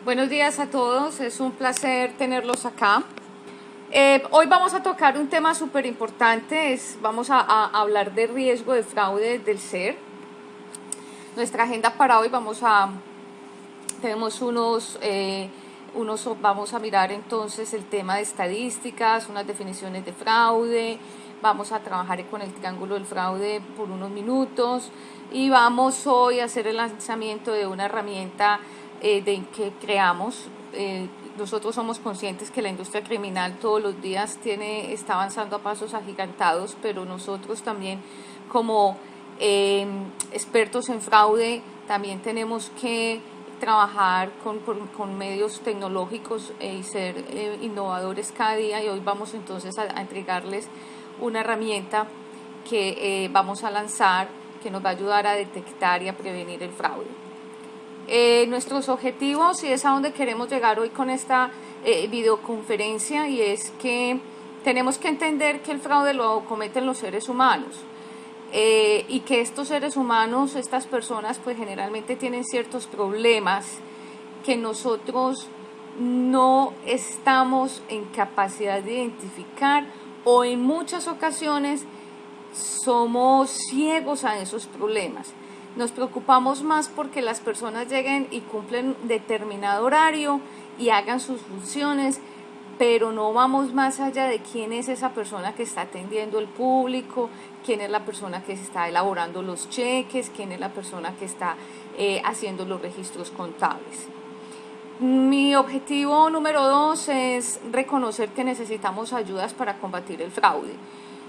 Buenos días a todos, es un placer tenerlos acá. Hoy vamos a tocar un tema súper importante, vamos a hablar de riesgo de fraude del SER. Nuestra agenda para hoy tenemos vamos a mirar entonces el tema de estadísticas, unas definiciones de fraude, vamos a trabajar con el triángulo del fraude por unos minutos y vamos hoy a hacer el lanzamiento de una herramienta que creamos. Nosotros somos conscientes que la industria criminal todos los días está avanzando a pasos agigantados, pero nosotros también como expertos en fraude también tenemos que trabajar con medios tecnológicos y ser innovadores cada día, y hoy vamos entonces a entregarles una herramienta que vamos a lanzar que nos va a ayudar a detectar y a prevenir el fraude. Nuestros objetivos, y es a donde queremos llegar hoy con esta videoconferencia, y es que tenemos que entender que el fraude lo cometen los seres humanos y que estos seres humanos, estas personas, pues generalmente tienen ciertos problemas que nosotros no estamos en capacidad de identificar, o en muchas ocasiones somos ciegos a esos problemas. Nos preocupamos más porque las personas lleguen y cumplen determinado horario y hagan sus funciones, pero no vamos más allá de quién es esa persona que está atendiendo el público, quién es la persona que está elaborando los cheques, quién es la persona que está haciendo los registros contables. Mi objetivo número 2 es reconocer que necesitamos ayudas para combatir el fraude.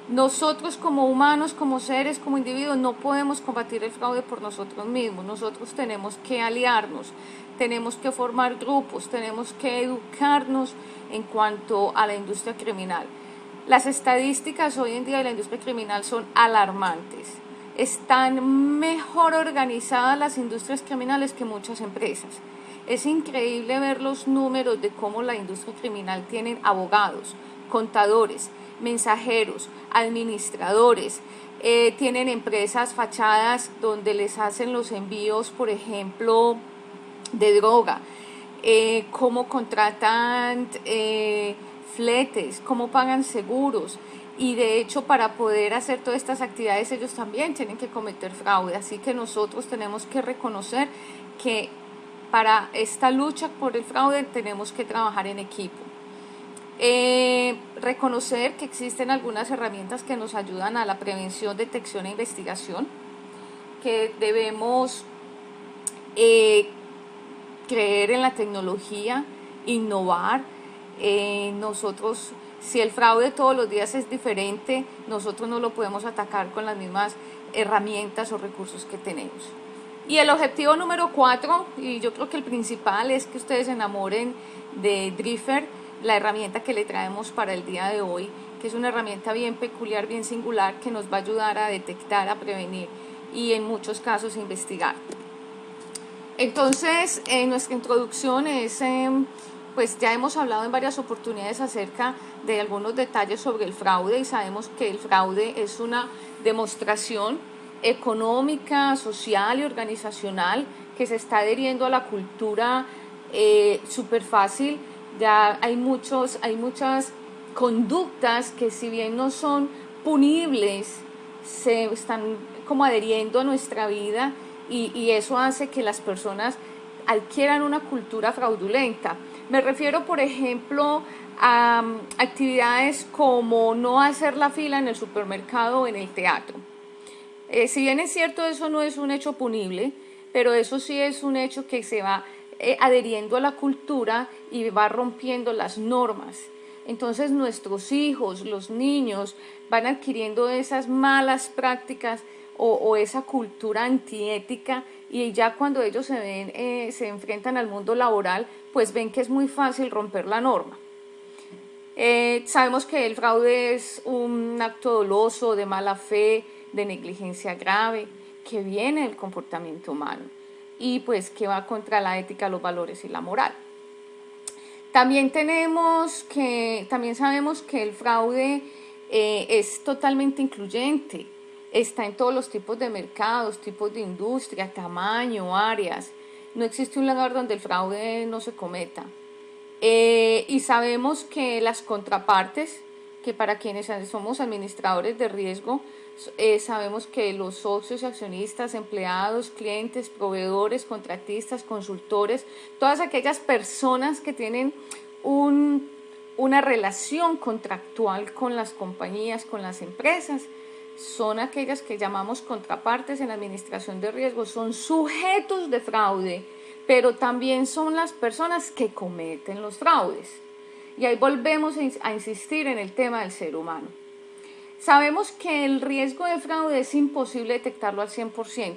Nosotros como humanos, como seres, como individuos, no podemos combatir el fraude por nosotros mismos. Nosotros tenemos que aliarnos, tenemos que formar grupos, tenemos que educarnos en cuanto a la industria criminal. Las estadísticas hoy en día de la industria criminal son alarmantes. Están mejor organizadas las industrias criminales que muchas empresas. Es increíble ver los números de cómo la industria criminal tiene abogados, contadores, mensajeros, administradores, tienen empresas fachadas donde les hacen los envíos, por ejemplo, de droga, cómo contratan fletes, cómo pagan seguros, y de hecho para poder hacer todas estas actividades ellos también tienen que cometer fraude. Así que nosotros tenemos que reconocer que para esta lucha por el fraude tenemos que trabajar en equipo. Reconocer que existen algunas herramientas que nos ayudan a la prevención, detección e investigación, que debemos creer en la tecnología, innovar. Nosotros, si el fraude todos los días es diferente, nosotros no lo podemos atacar con las mismas herramientas o recursos que tenemos. Y el objetivo número 4, y yo creo que el principal, es que ustedes se enamoren de Driffer, la herramienta que le traemos para el día de hoy, que es una herramienta bien peculiar, bien singular, que nos va a ayudar a detectar, a prevenir y en muchos casos investigar. Entonces, nuestra introducción es, pues ya hemos hablado en varias oportunidades acerca de algunos detalles sobre el fraude, y sabemos que el fraude es una demostración económica, social y organizacional que se está adheriendo a la cultura súper fácil. Ya hay muchas conductas que, si bien no son punibles, se están como adheriendo a nuestra vida, y eso hace que las personas adquieran una cultura fraudulenta. Me refiero, por ejemplo, a actividades como no hacer la fila en el supermercado o en el teatro. Si bien es cierto, eso no es un hecho punible, pero eso sí es un hecho que se va adheriendo a la cultura y va rompiendo las normas. Entonces nuestros hijos, los niños, van adquiriendo esas malas prácticas o esa cultura antiética, y ya cuando ellos se enfrentan al mundo laboral, pues ven que es muy fácil romper la norma. Sabemos que el fraude es un acto doloso, de mala fe, de negligencia grave, que viene del comportamiento humano y pues que va contra la ética, los valores y la moral. También sabemos que el fraude es totalmente incluyente, está en todos los tipos de mercados, tipos de industria, tamaño, áreas. No existe un lugar donde el fraude no se cometa. Y sabemos que las contrapartes, que para quienes somos administradores de riesgo, sabemos que los socios, accionistas, empleados, clientes, proveedores, contratistas, consultores, todas aquellas personas que tienen una relación contractual con las compañías, con las empresas, son aquellas que llamamos contrapartes en la administración de riesgos, son sujetos de fraude, pero también son las personas que cometen los fraudes. Y ahí volvemos a insistir en el tema del ser humano. Sabemos que el riesgo de fraude es imposible detectarlo al 100%.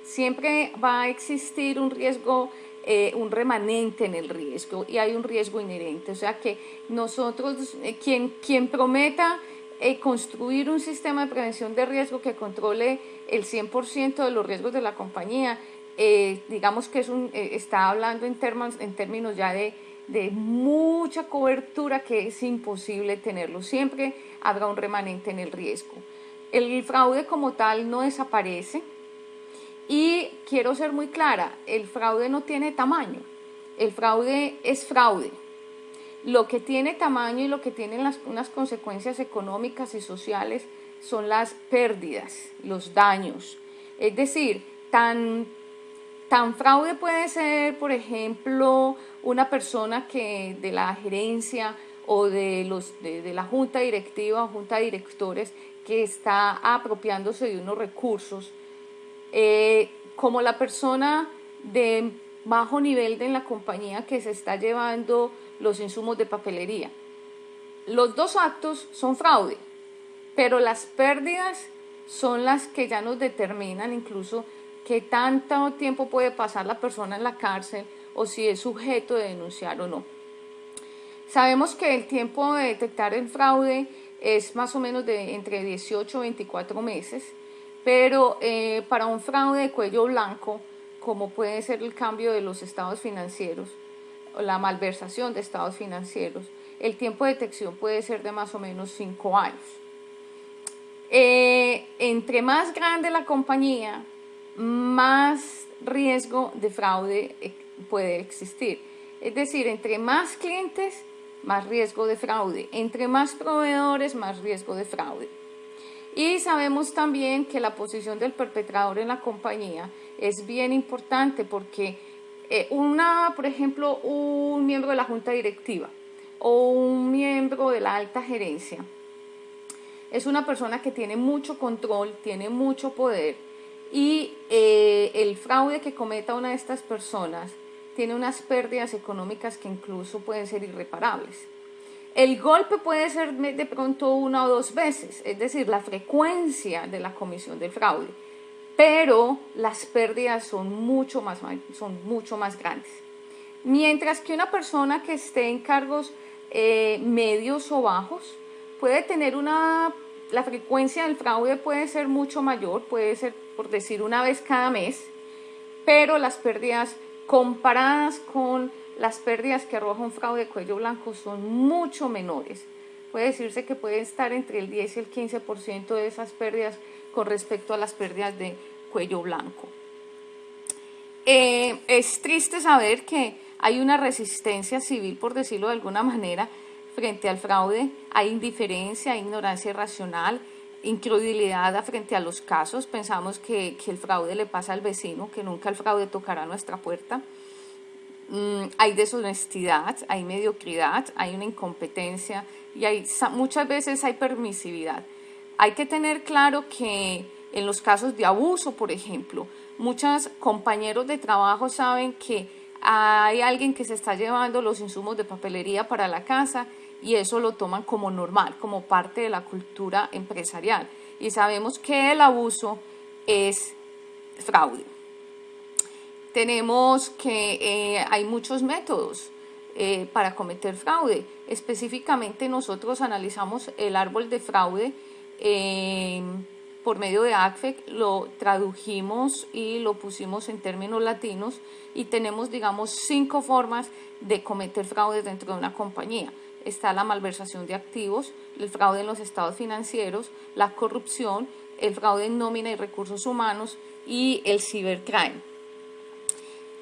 Siempre va a existir un riesgo, un remanente en el riesgo, y hay un riesgo inherente. O sea que nosotros, quien prometa construir un sistema de prevención de riesgo que controle el 100% de los riesgos de la compañía, digamos que está hablando en términos ya de mucha cobertura, que es imposible tenerlo. Siempre habrá un remanente en el riesgo. El fraude como tal no desaparece, y quiero ser muy clara, el fraude no tiene tamaño, el fraude es fraude. Lo que tiene tamaño y lo que tiene unas consecuencias económicas y sociales son las pérdidas, los daños. Es decir, tan fraude puede ser, por ejemplo, una persona que de la gerencia o de la junta directiva o junta de directores que está apropiándose de unos recursos, como la persona de bajo nivel en la compañía que se está llevando los insumos de papelería. Los dos actos son fraude, pero las pérdidas son las que ya nos determinan incluso qué tanto tiempo puede pasar la persona en la cárcel o si es sujeto de denunciar o no. Sabemos que el tiempo de detectar el fraude es más o menos de entre 18 y 24 meses, pero para un fraude de cuello blanco, como puede ser el cambio de los estados financieros o la malversación de estados financieros, el tiempo de detección puede ser de más o menos 5 años. Entre más grande la compañía, más riesgo de fraude puede existir. Es decir, entre más clientes, más riesgo de fraude. Entre más proveedores, más riesgo de fraude. Y sabemos también que la posición del perpetrador en la compañía es bien importante, porque por ejemplo, un miembro de la junta directiva o un miembro de la alta gerencia es una persona que tiene mucho control, tiene mucho poder, y el fraude que cometa una de estas personas tiene unas pérdidas económicas que incluso pueden ser irreparables. El golpe puede ser de pronto 1 o 2 veces, es decir, la frecuencia de la comisión del fraude, pero las pérdidas son mucho más grandes. Mientras que una persona que esté en cargos medios o bajos puede tener la frecuencia del fraude puede ser mucho mayor, puede ser, por decir, 1 vez cada mes, pero las pérdidas comparadas con las pérdidas que arroja un fraude de cuello blanco son mucho menores. Puede decirse que puede estar entre el 10 y el 15% de esas pérdidas con respecto a las pérdidas de cuello blanco. Es triste saber que hay una resistencia civil, por decirlo de alguna manera, frente al fraude. Hay indiferencia, hay ignorancia irracional, incredulidad frente a los casos. Pensamos que el fraude le pasa al vecino, que nunca el fraude tocará nuestra puerta. Hay deshonestidad, hay mediocridad, hay una incompetencia y muchas veces hay permisividad. Hay que tener claro que en los casos de abuso, por ejemplo, muchos compañeros de trabajo saben que hay alguien que se está llevando los insumos de papelería para la casa, y eso lo toman como normal, como parte de la cultura empresarial, y sabemos que el abuso es fraude. Tenemos que hay muchos métodos para cometer fraude. Específicamente nosotros analizamos el árbol de fraude por medio de ACFEC, lo tradujimos y lo pusimos en términos latinos, y tenemos, digamos, 5 formas de cometer fraude dentro de una compañía. Está la malversación de activos, el fraude en los estados financieros, la corrupción, el fraude en nómina y recursos humanos y el cibercrime.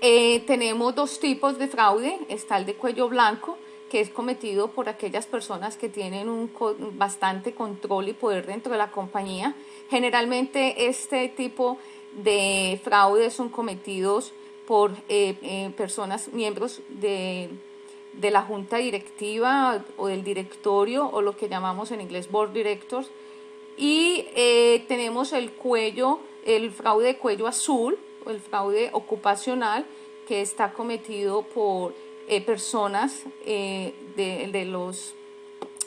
Tenemos dos tipos de fraude. Está el de cuello blanco, que es cometido por aquellas personas que tienen bastante control y poder dentro de la compañía. Generalmente este tipo de fraudes son cometidos por personas, miembros de la junta directiva o del directorio, o lo que llamamos en inglés board directors. Y tenemos el fraude de cuello azul, o el fraude ocupacional, que está cometido por personas de los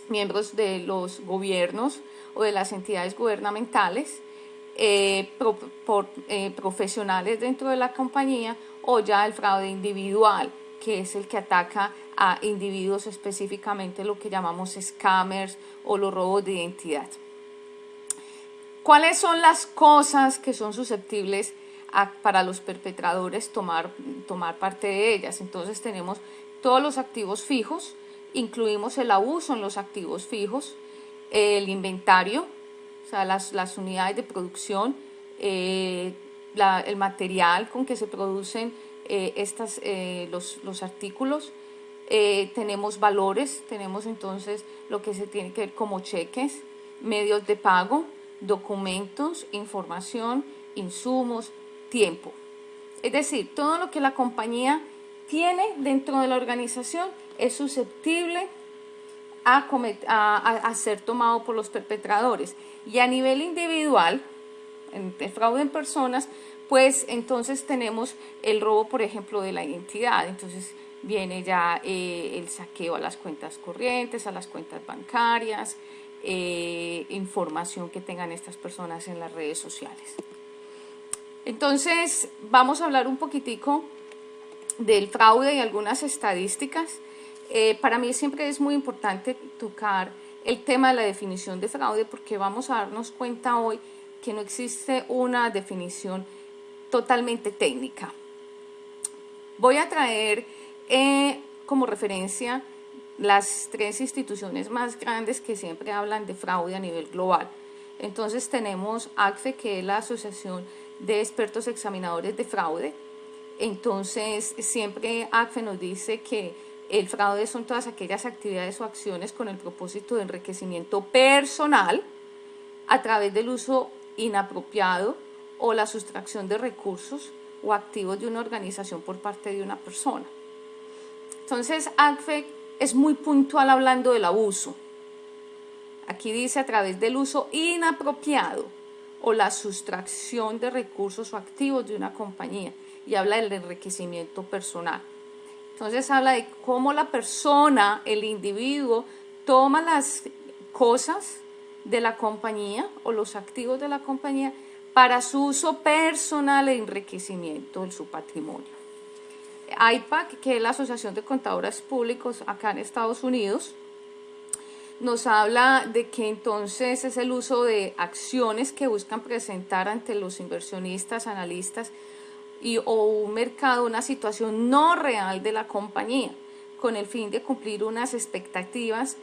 miembros de los gobiernos o de las entidades gubernamentales, profesionales dentro de la compañía, o ya el fraude individual, que es el que ataca a individuos, específicamente lo que llamamos scammers o los robos de identidad. ¿Cuáles son las cosas que son susceptibles para los perpetradores tomar parte de ellas? Entonces tenemos todos los activos fijos, incluimos el abuso en los activos fijos, el inventario, o sea, las unidades de producción, el material con que se producen los artículos. Tenemos valores, tenemos entonces lo que se tiene que ver como cheques, medios de pago, documentos, información, insumos, tiempo. Es decir, todo lo que la compañía tiene dentro de la organización es susceptible a ser tomado por los perpetradores. Y a nivel individual, en el fraude en personas, pues entonces tenemos el robo, por ejemplo, de la identidad. Entonces viene ya el saqueo a las cuentas corrientes, a las cuentas bancarias, información que tengan estas personas en las redes sociales. Entonces vamos a hablar un poquitico del fraude y algunas estadísticas. Para mí siempre es muy importante tocar el tema de la definición de fraude, porque vamos a darnos cuenta hoy que no existe una definición totalmente técnica. Voy a traer como referencia las 3 instituciones más grandes que siempre hablan de fraude a nivel global. Entonces tenemos ACFE, que es la Asociación de Expertos Examinadores de Fraude. Entonces siempre ACFE nos dice que el fraude son todas aquellas actividades o acciones con el propósito de enriquecimiento personal a través del uso inapropiado o la sustracción de recursos o activos de una organización por parte de una persona. Entonces ACFE es muy puntual hablando del abuso. Aquí dice a través del uso inapropiado o la sustracción de recursos o activos de una compañía, y habla del enriquecimiento personal. Entonces habla de cómo la persona, el individuo, toma las cosas de la compañía o los activos de la compañía para su uso personal e enriquecimiento de su patrimonio. AIPAC, que es la Asociación de Contadores Públicos acá en Estados Unidos, nos habla de que entonces es el uso de acciones que buscan presentar ante los inversionistas, analistas o un mercado una situación no real de la compañía, con el fin de cumplir unas expectativas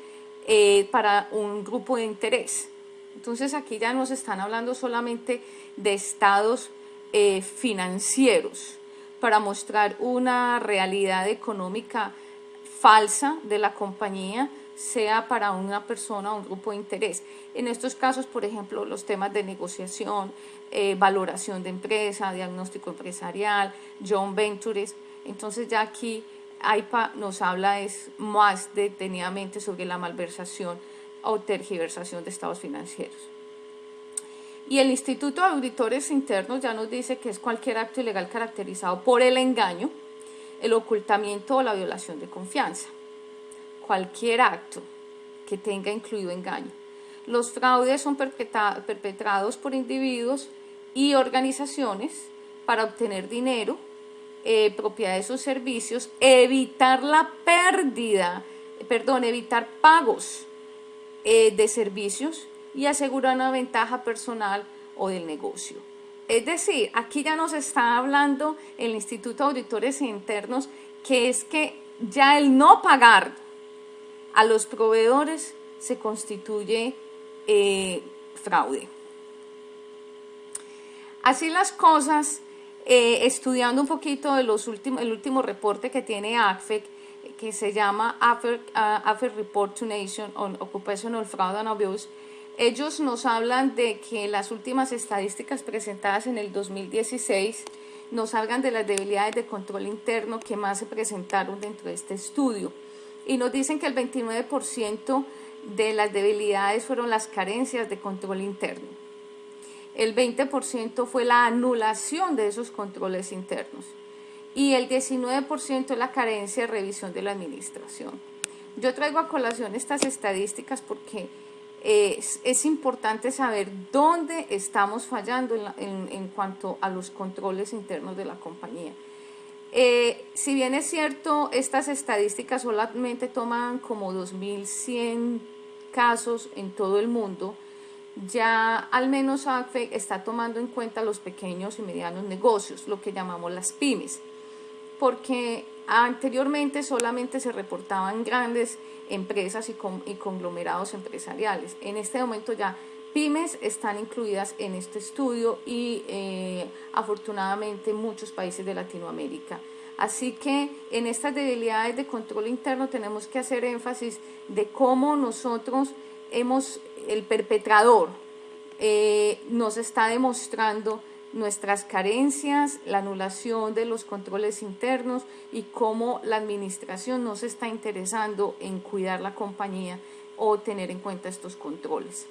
para un grupo de interés. Entonces aquí ya nos están hablando solamente de estados financieros para mostrar una realidad económica falsa de la compañía, sea para una persona o un grupo de interés. En estos casos, por ejemplo, los temas de negociación, valoración de empresa, diagnóstico empresarial, joint ventures. Entonces ya aquí AIPA nos habla más detenidamente sobre la malversación o tergiversación de estados financieros. Y el Instituto de Auditores Internos ya nos dice que es cualquier acto ilegal caracterizado por el engaño, el ocultamiento o la violación de confianza. Cualquier acto que tenga incluido engaño. Los fraudes son perpetrados por individuos y organizaciones para obtener dinero, propiedades o servicios, evitar pagos de servicios y asegurar una ventaja personal o del negocio. Es decir, aquí ya nos está hablando el Instituto de Auditores Internos que es que ya el no pagar a los proveedores se constituye fraude. Así las cosas, estudiando un poquito de el último reporte que tiene ACFEC, que se llama ACFEC Report to Nation on Occupational Fraud and Abuse, ellos nos hablan de que las últimas estadísticas presentadas en el 2016 nos hablan de las debilidades de control interno que más se presentaron dentro de este estudio. Y nos dicen que el 29% de las debilidades fueron las carencias de control interno. El 20% fue la anulación de esos controles internos. Y el 19% es la carencia de revisión de la administración. Yo traigo a colación estas estadísticas porque es importante saber dónde estamos fallando en cuanto a los controles internos de la compañía. Si bien es cierto, estas estadísticas solamente toman como 2.100 casos en todo el mundo, ya al menos ACFEC está tomando en cuenta los pequeños y medianos negocios, lo que llamamos las pymes, porque anteriormente solamente se reportaban grandes empresas y conglomerados empresariales. En este momento ya pymes están incluidas en este estudio y afortunadamente muchos países de Latinoamérica. Así que en estas debilidades de control interno tenemos que hacer énfasis de cómo nosotros el perpetrador nos está demostrando nuestras carencias, la anulación de los controles internos y cómo la administración no se está interesando en cuidar la compañía o tener en cuenta estos controles.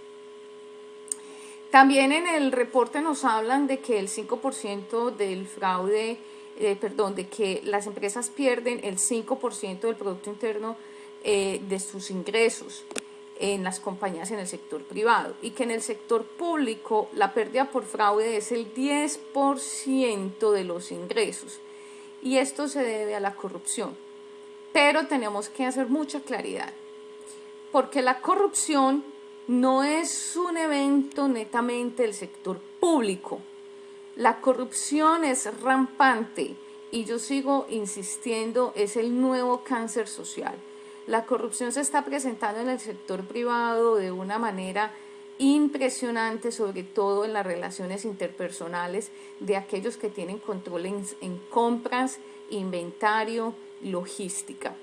También en el reporte nos hablan de que el 5% del fraude, de que las empresas pierden el 5% del Producto Interno de sus ingresos en las compañías en el sector privado, y que en el sector público la pérdida por fraude es el 10% de los ingresos, y esto se debe a la corrupción. Pero tenemos que hacer mucha claridad, porque la corrupción no es un evento netamente del sector público. La corrupción es rampante y yo sigo insistiendo, es el nuevo cáncer social. La corrupción se está presentando en el sector privado de una manera impresionante, sobre todo en las relaciones interpersonales de aquellos que tienen control en compras, inventario, logística.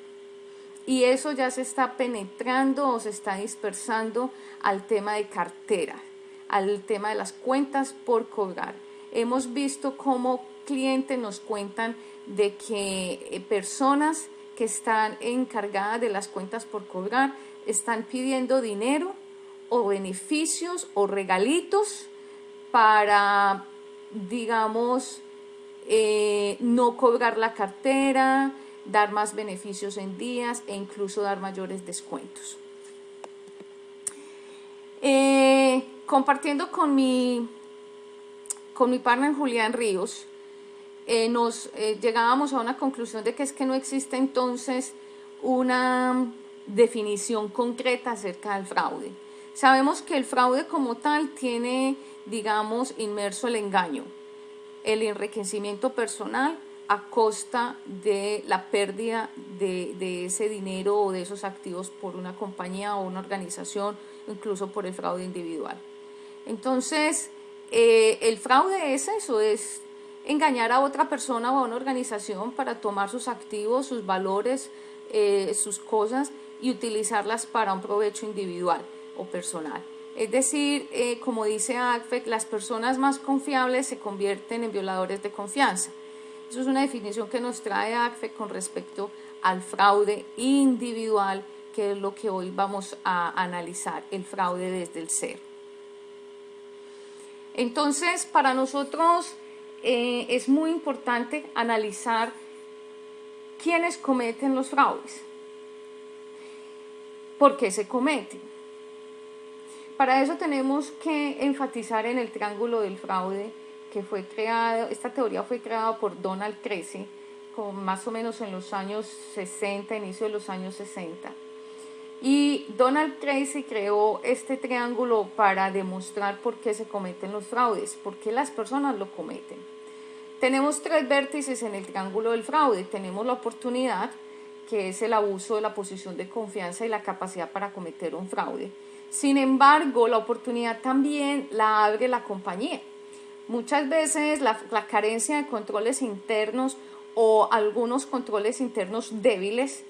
Y eso ya se está penetrando o se está dispersando al tema de cartera, al tema de las cuentas por cobrar. Hemos visto cómo clientes nos cuentan de que personas que están encargadas de las cuentas por cobrar están pidiendo dinero o beneficios o regalitos para, digamos, no cobrar la cartera, dar más beneficios en días e incluso dar mayores descuentos. Compartiendo con mi partner Julián Ríos, llegábamos a una conclusión de que es que no existe entonces una definición concreta acerca del fraude. Sabemos que el fraude como tal tiene, digamos, inmerso el engaño, el enriquecimiento personal a costa de la pérdida de ese dinero o de esos activos por una compañía o una organización, incluso por el fraude individual. Entonces, el fraude es eso, es engañar a otra persona o a una organización para tomar sus activos, sus valores, sus cosas y utilizarlas para un provecho individual o personal. Es decir, como dice ACFEC, las personas más confiables se convierten en violadores de confianza. Eso es una definición que nos trae ACFEC con respecto al fraude individual, que es lo que hoy vamos a analizar, el fraude desde el ser. Entonces, para nosotros es muy importante analizar quiénes cometen los fraudes, por qué se cometen. Para eso tenemos que enfatizar en el triángulo del fraude que fue creado. Esta teoría fue creada por Donald Creasy, más o menos en los años 60, inicio de los años 60. Y Donald Creasy creó este triángulo para demostrar por qué se cometen los fraudes, por qué las personas lo cometen. Tenemos tres vértices en el triángulo del fraude. Tenemos la oportunidad, que es el abuso de la posición de confianza y la capacidad para cometer un fraude. Sin embargo, la oportunidad también la abre la compañía, Muchas veces la carencia de controles internos o algunos controles internos débiles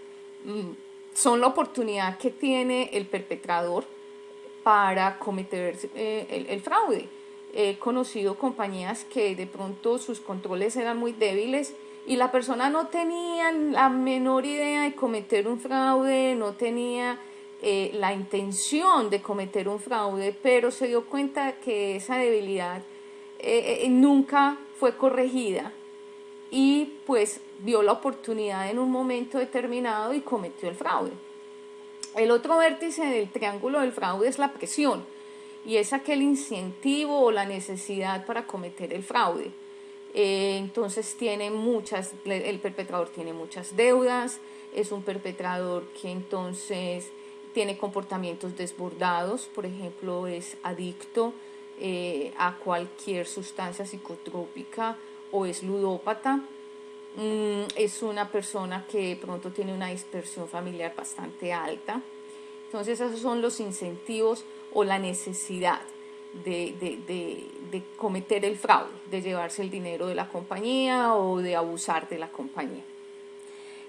son la oportunidad que tiene el perpetrador para cometer el fraude. He conocido compañías que de pronto sus controles eran muy débiles y la persona no tenía la menor idea de cometer un fraude, no tenía la intención de cometer un fraude, pero se dio cuenta que esa debilidad nunca fue corregida y pues vio la oportunidad en un momento determinado y cometió el fraude. El otro vértice del triángulo del fraude es la presión y es aquel incentivo o la necesidad para cometer el fraude. Entonces el perpetrador tiene muchas deudas, es un perpetrador que entonces tiene comportamientos desbordados, por ejemplo es adicto a cualquier sustancia psicotrópica o es ludópata. Es una persona que pronto tiene una dispersión familiar bastante alta. Entonces esos son los incentivos o la necesidad de cometer el fraude, de llevarse el dinero de la compañía o de abusar de la compañía.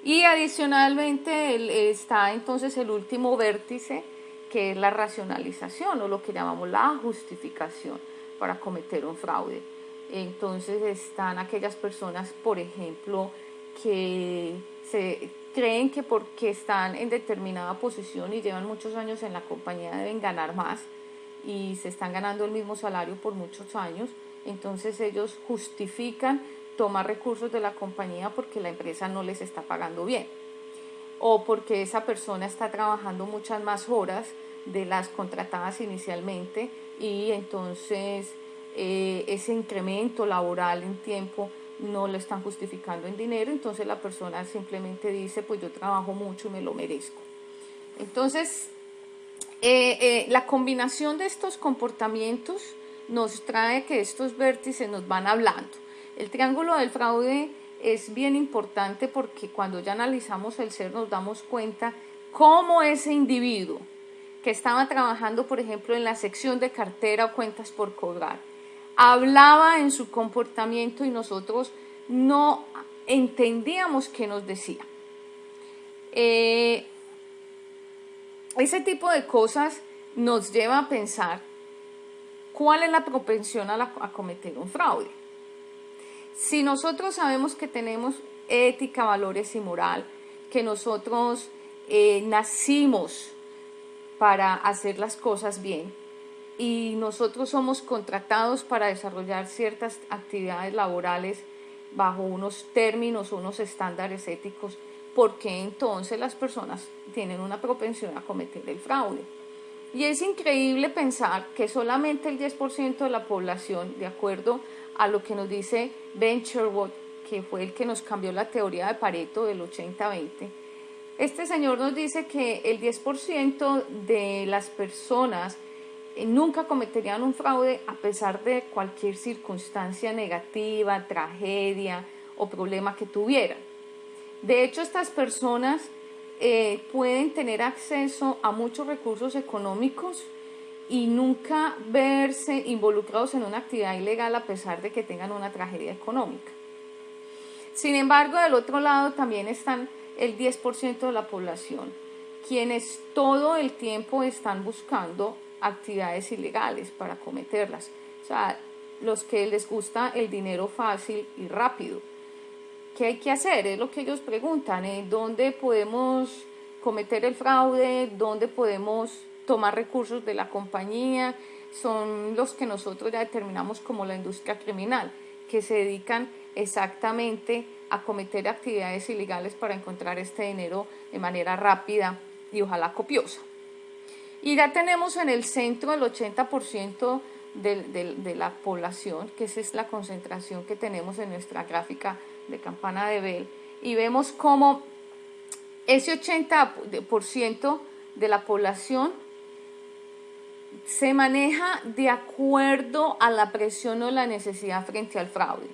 Y adicionalmente está entonces el último vértice, que es la racionalización o lo que llamamos la justificación para cometer un fraude. Entonces están aquellas personas, por ejemplo, que se creen que porque están en determinada posición y llevan muchos años en la compañía deben ganar más y se están ganando el mismo salario por muchos años. Entonces ellos justifican tomar recursos de la compañía porque la empresa no les está pagando bien o porque esa persona está trabajando muchas más horas de las contratadas inicialmente y entonces ese incremento laboral en tiempo no lo están justificando en dinero, entonces la persona simplemente dice pues yo trabajo mucho y me lo merezco. Entonces la combinación de estos comportamientos nos trae que estos vértices nos van hablando. El triángulo del fraude es bien importante porque cuando ya analizamos el ser nos damos cuenta cómo ese individuo que estaba trabajando, por ejemplo, en la sección de cartera o cuentas por cobrar, hablaba en su comportamiento y nosotros no entendíamos qué nos decía. Ese tipo de cosas nos lleva a pensar cuál es la propensión a cometer un fraude. Si nosotros sabemos que tenemos ética, valores y moral, que nosotros nacimos para hacer las cosas bien y nosotros somos contratados para desarrollar ciertas actividades laborales bajo unos términos o unos estándares éticos, ¿por qué entonces las personas tienen una propensión a cometer el fraude? Y es increíble pensar que solamente el 10% de la población, de acuerdo a lo que nos dice Ben Sherwood, que fue el que nos cambió la teoría de Pareto del 80-20, este señor nos dice que el 10% de las personas nunca cometerían un fraude a pesar de cualquier circunstancia negativa, tragedia o problema que tuvieran. De hecho, estas personas pueden tener acceso a muchos recursos económicos y nunca verse involucrados en una actividad ilegal a pesar de que tengan una tragedia económica. Sin embargo, del otro lado también están el 10% de la población, quienes todo el tiempo están buscando actividades ilegales para cometerlas. O sea, los que les gusta el dinero fácil y rápido. ¿Qué hay que hacer? Es lo que ellos preguntan, ¿dónde podemos cometer el fraude? ¿Dónde podemos tomar recursos de la compañía? Son los que nosotros ya determinamos como la industria criminal, que se dedican exactamente a cometer actividades ilegales para encontrar este dinero de manera rápida y ojalá copiosa. Y ya tenemos en el centro el 80% de la población, que esa es la concentración que tenemos en nuestra gráfica de campana de Bell, y vemos cómo ese 80% de la población se maneja de acuerdo a la presión o la necesidad frente al fraude.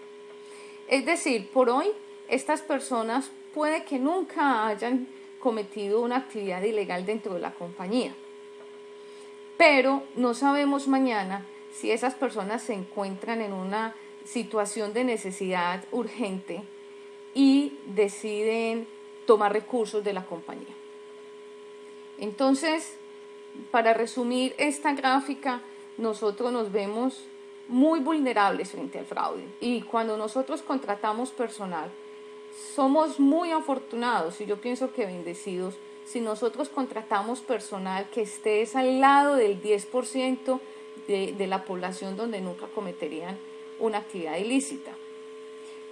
Es decir, por hoy estas personas puede que nunca hayan cometido una actividad ilegal dentro de la compañía, pero no sabemos mañana si esas personas se encuentran en una situación de necesidad urgente y deciden tomar recursos de la compañía. Entonces, para resumir esta gráfica, nosotros nos vemos muy vulnerables frente al fraude, y cuando nosotros contratamos personal, somos muy afortunados, y yo pienso que bendecidos, si nosotros contratamos personal que esté al lado del 10% de la población donde nunca cometerían una actividad ilícita.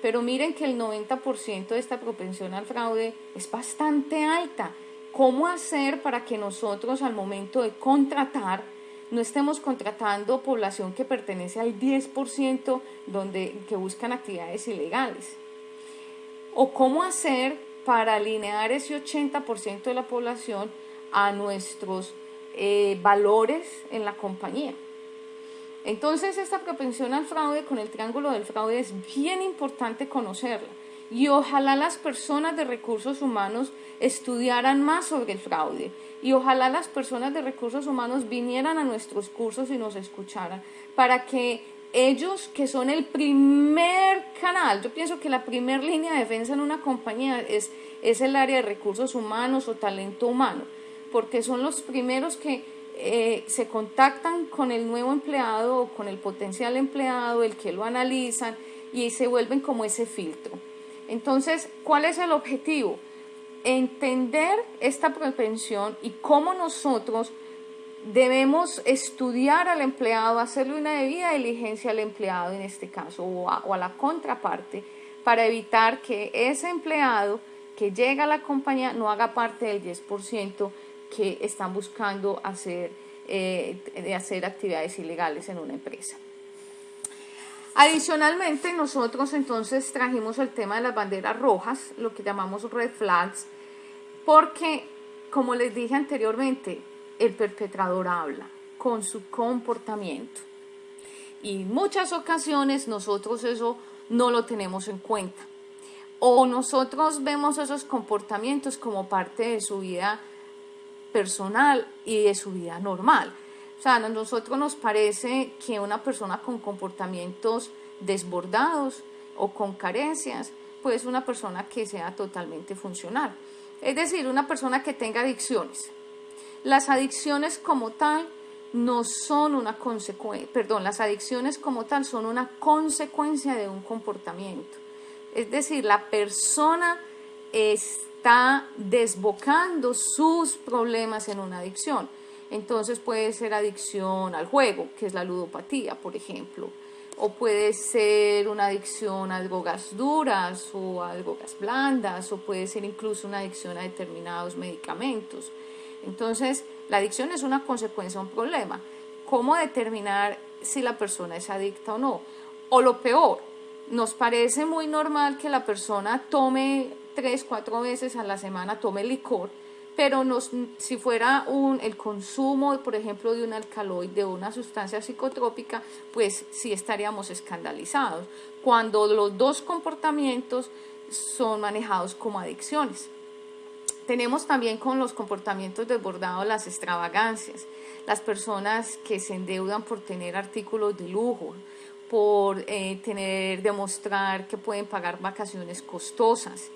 Pero miren que el 90% de esta propensión al fraude es bastante alta. ¿Cómo hacer para que nosotros al momento de contratar no estemos contratando población que pertenece al 10% que buscan actividades ilegales? ¿O cómo hacer para alinear ese 80% de la población a nuestros valores en la compañía? Entonces, esta propensión al fraude con el triángulo del fraude es bien importante conocerla, y ojalá las personas de recursos humanos estudiaran más sobre el fraude, y ojalá las personas de recursos humanos vinieran a nuestros cursos y nos escucharan, para que ellos, que son el primer canal, yo pienso que la primera línea de defensa en una compañía es el área de recursos humanos o talento humano, porque son los primeros que se contactan con el nuevo empleado o con el potencial empleado, el que lo analizan y se vuelven como ese filtro. Entonces, ¿cuál es el objetivo? Entender esta propensión y cómo nosotros debemos estudiar al empleado, hacerle una debida diligencia al empleado en este caso, o a la contraparte, para evitar que ese empleado que llega a la compañía no haga parte del 10% que están buscando hacer actividades ilegales en una empresa. Adicionalmente, nosotros entonces trajimos el tema de las banderas rojas, lo que llamamos red flags, porque, como les dije anteriormente, el perpetrador habla con su comportamiento, y en muchas ocasiones nosotros eso no lo tenemos en cuenta, o nosotros vemos esos comportamientos como parte de su vida personal y de su vida normal. O sea, a nosotros nos parece que una persona con comportamientos desbordados o con carencias, pues una persona que sea totalmente funcional. Es decir, una persona que tenga adicciones. Las adicciones como tal no son una consecuencia, las adicciones como tal son una consecuencia de un comportamiento. Es decir, la persona está desbocando sus problemas en una adicción. Entonces puede ser adicción al juego, que es la ludopatía, por ejemplo, o puede ser una adicción a drogas duras o a drogas blandas, o puede ser incluso una adicción a determinados medicamentos. Entonces, la adicción es una consecuencia de un problema. ¿Cómo determinar si la persona es adicta o no? O lo peor, nos parece muy normal que la persona tome 3-4 veces a la semana, tome licor, pero si fuera el consumo, por ejemplo, de un alcaloide o una sustancia psicotrópica, pues sí estaríamos escandalizados, cuando los dos comportamientos son manejados como adicciones. Tenemos también con los comportamientos desbordados las extravagancias, las personas que se endeudan por tener artículos de lujo, por demostrar que pueden pagar vacaciones costosas,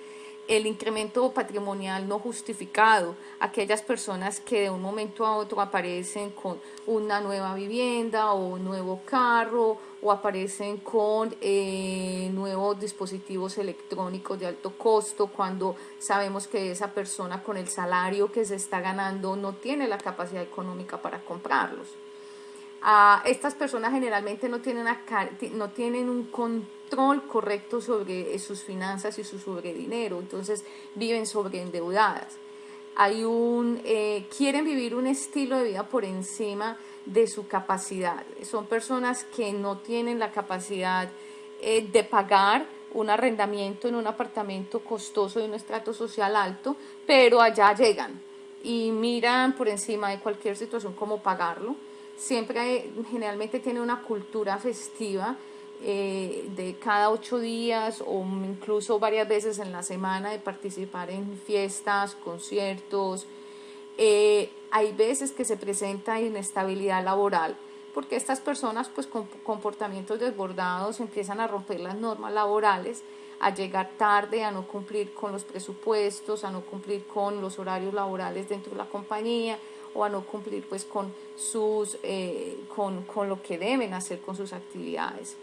el incremento patrimonial no justificado, aquellas personas que de un momento a otro aparecen con una nueva vivienda o un nuevo carro, o aparecen con nuevos dispositivos electrónicos de alto costo, cuando sabemos que esa persona con el salario que se está ganando no tiene la capacidad económica para comprarlos. Estas personas generalmente no tienen un control correcto sobre sus finanzas y sobre dinero, entonces viven sobreendeudadas. Quieren vivir un estilo de vida por encima de su capacidad. Son personas que no tienen la capacidad de pagar un arrendamiento en un apartamento costoso de un estrato social alto, pero allá llegan y miran por encima de cualquier situación cómo pagarlo. Generalmente tiene una cultura festiva de cada 8 días o incluso varias veces en la semana de participar en fiestas, conciertos. Hay veces que se presenta inestabilidad laboral porque estas personas pues con comportamientos desbordados empiezan a romper las normas laborales, a llegar tarde, a no cumplir con los presupuestos, a no cumplir con los horarios laborales dentro de la compañía o a no cumplir pues con lo que deben hacer con sus actividades.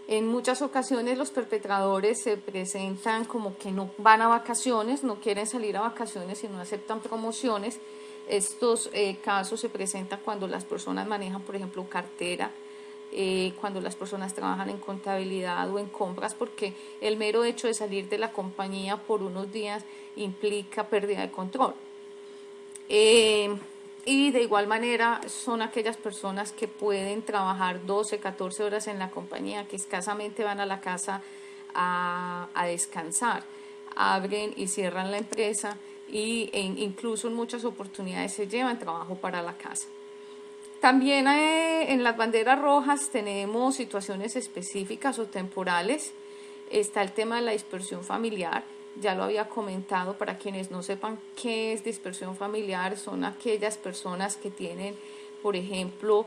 En muchas ocasiones los perpetradores se presentan como que no van a vacaciones, no quieren salir a vacaciones y no aceptan promociones. Estos casos se presentan cuando las personas manejan, por ejemplo, cartera, cuando las personas trabajan en contabilidad o en compras, porque el mero hecho de salir de la compañía por unos días implica pérdida de control. Y de igual manera son aquellas personas que pueden trabajar 12, 14 horas en la compañía, que escasamente van a la casa a descansar, abren y cierran la empresa incluso en muchas oportunidades se llevan trabajo para la casa. También en las banderas rojas tenemos situaciones específicas o temporales. Está el tema de la dispersión familiar. Ya lo había comentado, para quienes no sepan qué es dispersión familiar, son aquellas personas que tienen, por ejemplo,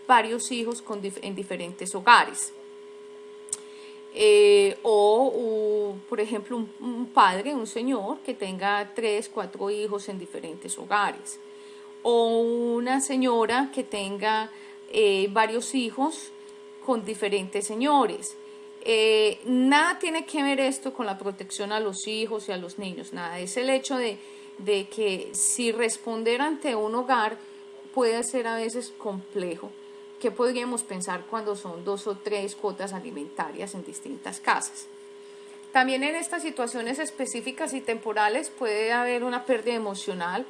varios hijos en diferentes hogares. Por ejemplo, un padre, un señor que tenga 3, 4 hijos en diferentes hogares. O una señora que tenga varios hijos con diferentes señores. Nada tiene que ver esto con la protección a los hijos y a los niños, nada. Es el hecho de que si responder ante un hogar puede ser a veces complejo. ¿Qué podríamos pensar cuando son 2 o 3 cuotas alimentarias en distintas casas? También en estas situaciones específicas y temporales puede haber una pérdida emocional,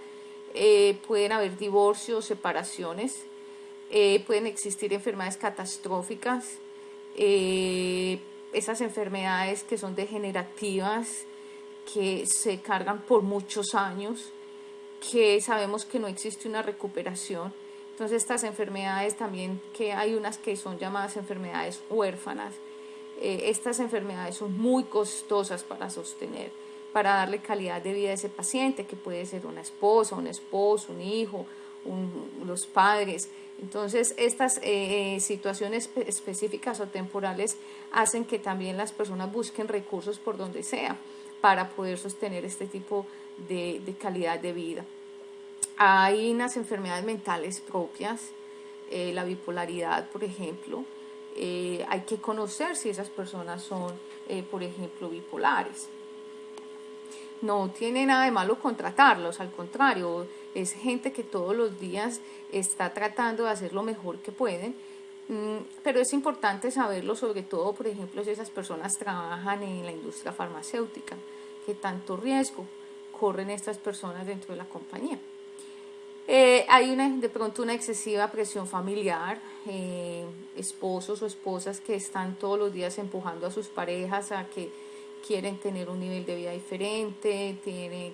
pueden haber divorcios, separaciones, pueden existir enfermedades catastróficas, esas enfermedades que son degenerativas, que se cargan por muchos años, que sabemos que no existe una recuperación. Entonces estas enfermedades también, que hay unas que son llamadas enfermedades huérfanas, estas enfermedades son muy costosas para sostener, para darle calidad de vida a ese paciente, que puede ser una esposa, un esposo, un hijo, los padres. Entonces estas situaciones específicas o temporales hacen que también las personas busquen recursos por donde sea para poder sostener este tipo de calidad de vida. Hay unas enfermedades mentales propias, la bipolaridad, por ejemplo. Hay que conocer si esas personas son, por ejemplo, bipolares. No tiene nada de malo contratarlos, al contrario, es gente que todos los días está tratando de hacer lo mejor que pueden, pero es importante saberlo, sobre todo, por ejemplo, si esas personas trabajan en la industria farmacéutica, que tanto riesgo corren estas personas dentro de la compañía. Hay de pronto una excesiva presión familiar, esposos o esposas que están todos los días empujando a sus parejas a que quieren tener un nivel de vida diferente,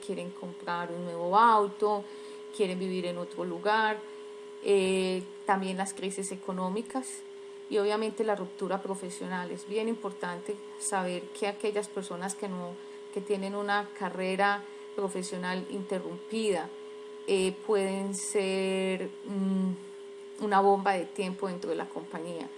quieren comprar un nuevo auto, quieren vivir en otro lugar. También las crisis económicas y obviamente la ruptura profesional. Es bien importante saber que aquellas personas que tienen una carrera profesional interrumpida pueden ser una bomba de tiempo dentro de la compañía.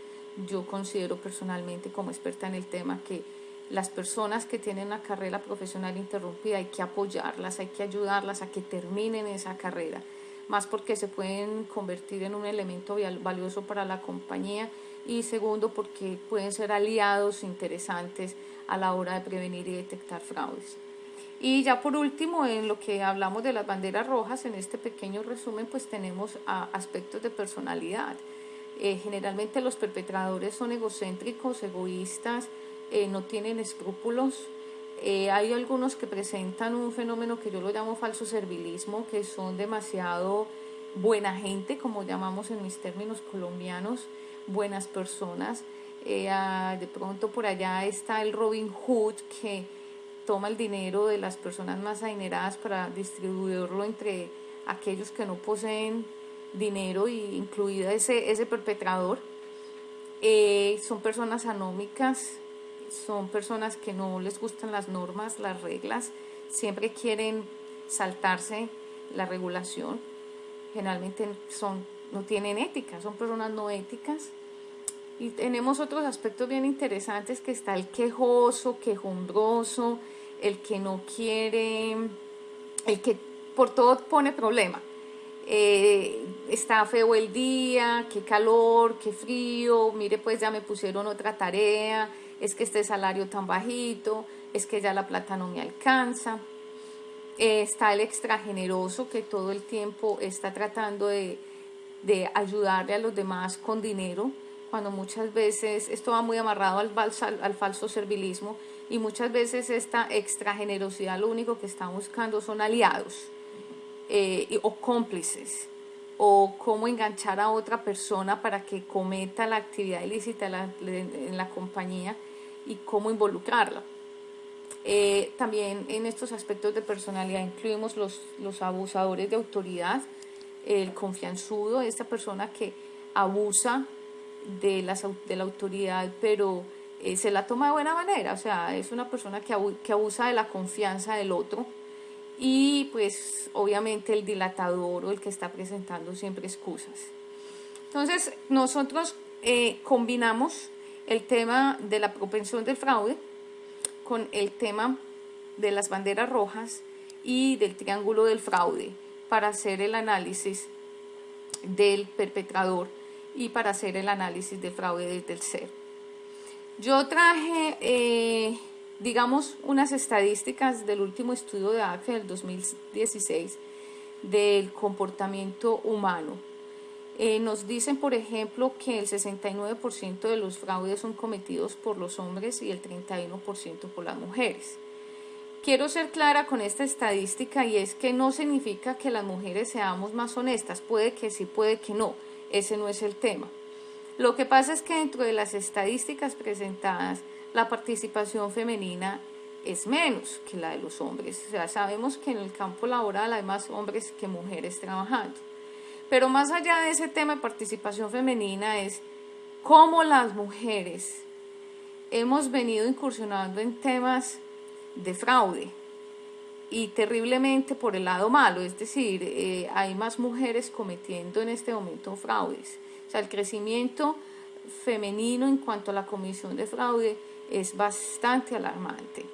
Yo considero personalmente, como experta en el tema, que las personas que tienen una carrera profesional interrumpida hay que apoyarlas, hay que ayudarlas a que terminen esa carrera, más porque se pueden convertir en un elemento valioso para la compañía, y segundo porque pueden ser aliados interesantes a la hora de prevenir y detectar fraudes. Y ya por último, en lo que hablamos de las banderas rojas, en este pequeño resumen, pues tenemos aspectos de personalidad. Generalmente los perpetradores son egocéntricos, egoístas, no tienen escrúpulos. Hay algunos que presentan un fenómeno que yo lo llamo falso servilismo, que son demasiado buena gente, como llamamos en mis términos colombianos, buenas personas. De pronto por allá está el Robin Hood, que toma el dinero de las personas más adineradas para distribuirlo entre aquellos que no poseen dinero, incluido ese perpetrador. Son personas anómicas, son personas que no les gustan las normas, las reglas, siempre quieren saltarse la regulación. Generalmente son no tienen ética, son personas no éticas. Y tenemos otros aspectos bien interesantes, que está el quejoso, quejumbroso, el que no quiere, el que por todo pone problema. Está feo el día, qué calor, qué frío, mire pues ya me pusieron otra tarea, es que este salario tan bajito, es que ya la plata no me alcanza. Está el extra generoso, que todo el tiempo está tratando de ayudarle a los demás con dinero, cuando muchas veces esto va muy amarrado al falso servilismo, y muchas veces esta extra generosidad lo único que está buscando son aliados, o cómplices, o cómo enganchar a otra persona para que cometa la actividad ilícita en la compañía, y cómo involucrarla. También en estos aspectos de personalidad incluimos los abusadores de autoridad, el confianzudo, esta persona que abusa de la autoridad, pero se la toma de buena manera, o sea, es una persona que abusa de la confianza del otro. Y pues obviamente el dilatador, o el que está presentando siempre excusas. Entonces nosotros combinamos el tema de la propensión del fraude con el tema de las banderas rojas y del triángulo del fraude, para hacer el análisis del perpetrador y para hacer el análisis de fraude desde el ser. Yo traje, digamos, unas estadísticas del último estudio de ACFE del 2016 del comportamiento humano. Nos dicen, por ejemplo, que el 69% de los fraudes son cometidos por los hombres y el 31% por las mujeres. Quiero ser clara con esta estadística, y es que no significa que las mujeres seamos más honestas, puede que sí, puede que no, ese no es el tema. Lo que pasa es que dentro de las estadísticas presentadas, la participación femenina es menos que la de los hombres. O sea, sabemos que en el campo laboral hay más hombres que mujeres trabajando. Pero más allá de ese tema de participación femenina, es cómo las mujeres hemos venido incursionando en temas de fraude, y terriblemente por el lado malo, es decir, hay más mujeres cometiendo en este momento fraudes. O sea, el crecimiento femenino en cuanto a la comisión de fraude es bastante alarmante.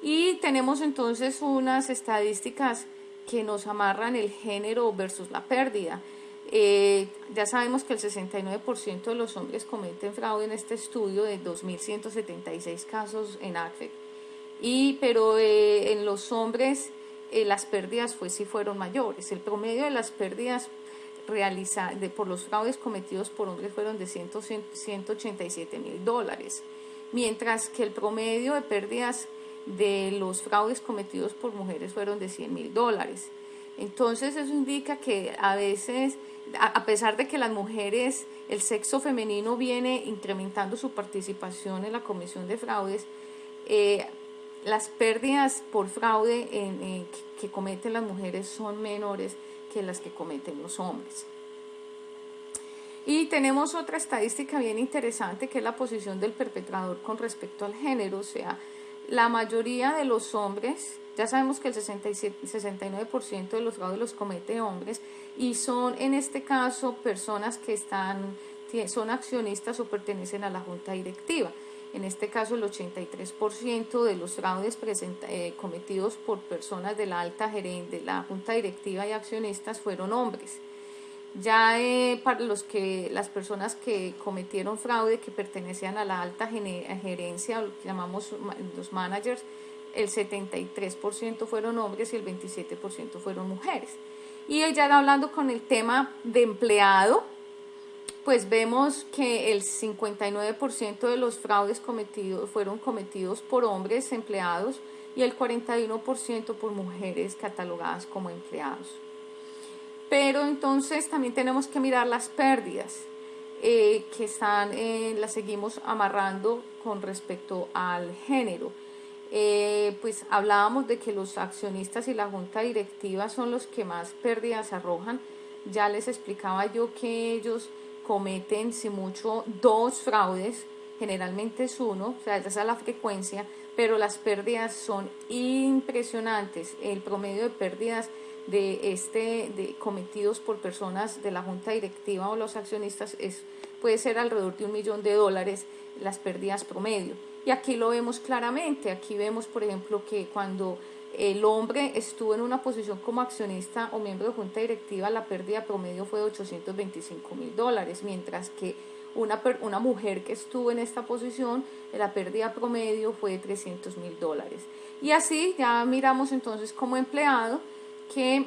Y tenemos entonces unas estadísticas que nos amarran el género versus la pérdida. Ya sabemos que el 69% de los hombres cometen fraude en este estudio de 2.176 casos en ACFE. Pero en los hombres las pérdidas sí fueron mayores. El promedio de las pérdidas por los fraudes cometidos por hombres fueron de $187,000, mientras que el promedio de pérdidas de los fraudes cometidos por mujeres fueron de $100,000. Entonces eso indica que a veces, a pesar de que las mujeres, el sexo femenino viene incrementando su participación en la comisión de fraudes, las pérdidas por fraude que cometen las mujeres son menores que las que cometen los hombres. Y tenemos otra estadística bien interesante, que es la posición del perpetrador con respecto al género. O sea, la mayoría de los hombres, ya sabemos que el 69% de los fraudes los cometen hombres, y son en este caso personas que son accionistas o pertenecen a la junta directiva. En este caso, el 83% de los fraudes cometidos por personas de la alta gerencia, de la junta directiva y accionistas, fueron hombres. Ya para las personas que cometieron fraude, que pertenecían a la alta gerencia, lo que llamamos los managers, el 73% fueron hombres y el 27% fueron mujeres. Y ya hablando con el tema de empleado, pues vemos que el 59% de los fraudes fueron cometidos por hombres empleados, y el 41% por mujeres catalogadas como empleados. Pero entonces también tenemos que mirar las pérdidas, las seguimos amarrando con respecto al género. Pues hablábamos de que los accionistas y la junta directiva son los que más pérdidas arrojan. Ya les explicaba yo que ellos cometen, si mucho, 2 fraudes, generalmente es 1, o sea, esa es la frecuencia, pero las pérdidas son impresionantes. El promedio de pérdidas cometidos por personas de la junta directiva o los accionistas puede ser alrededor de $1 millón las pérdidas promedio. Y aquí lo vemos claramente. Aquí vemos, por ejemplo, que cuando el hombre estuvo en una posición como accionista o miembro de junta directiva, la pérdida promedio fue de $825,000, mientras que una mujer que estuvo en esta posición, la pérdida promedio fue de $300,000. Y así ya miramos entonces como empleado que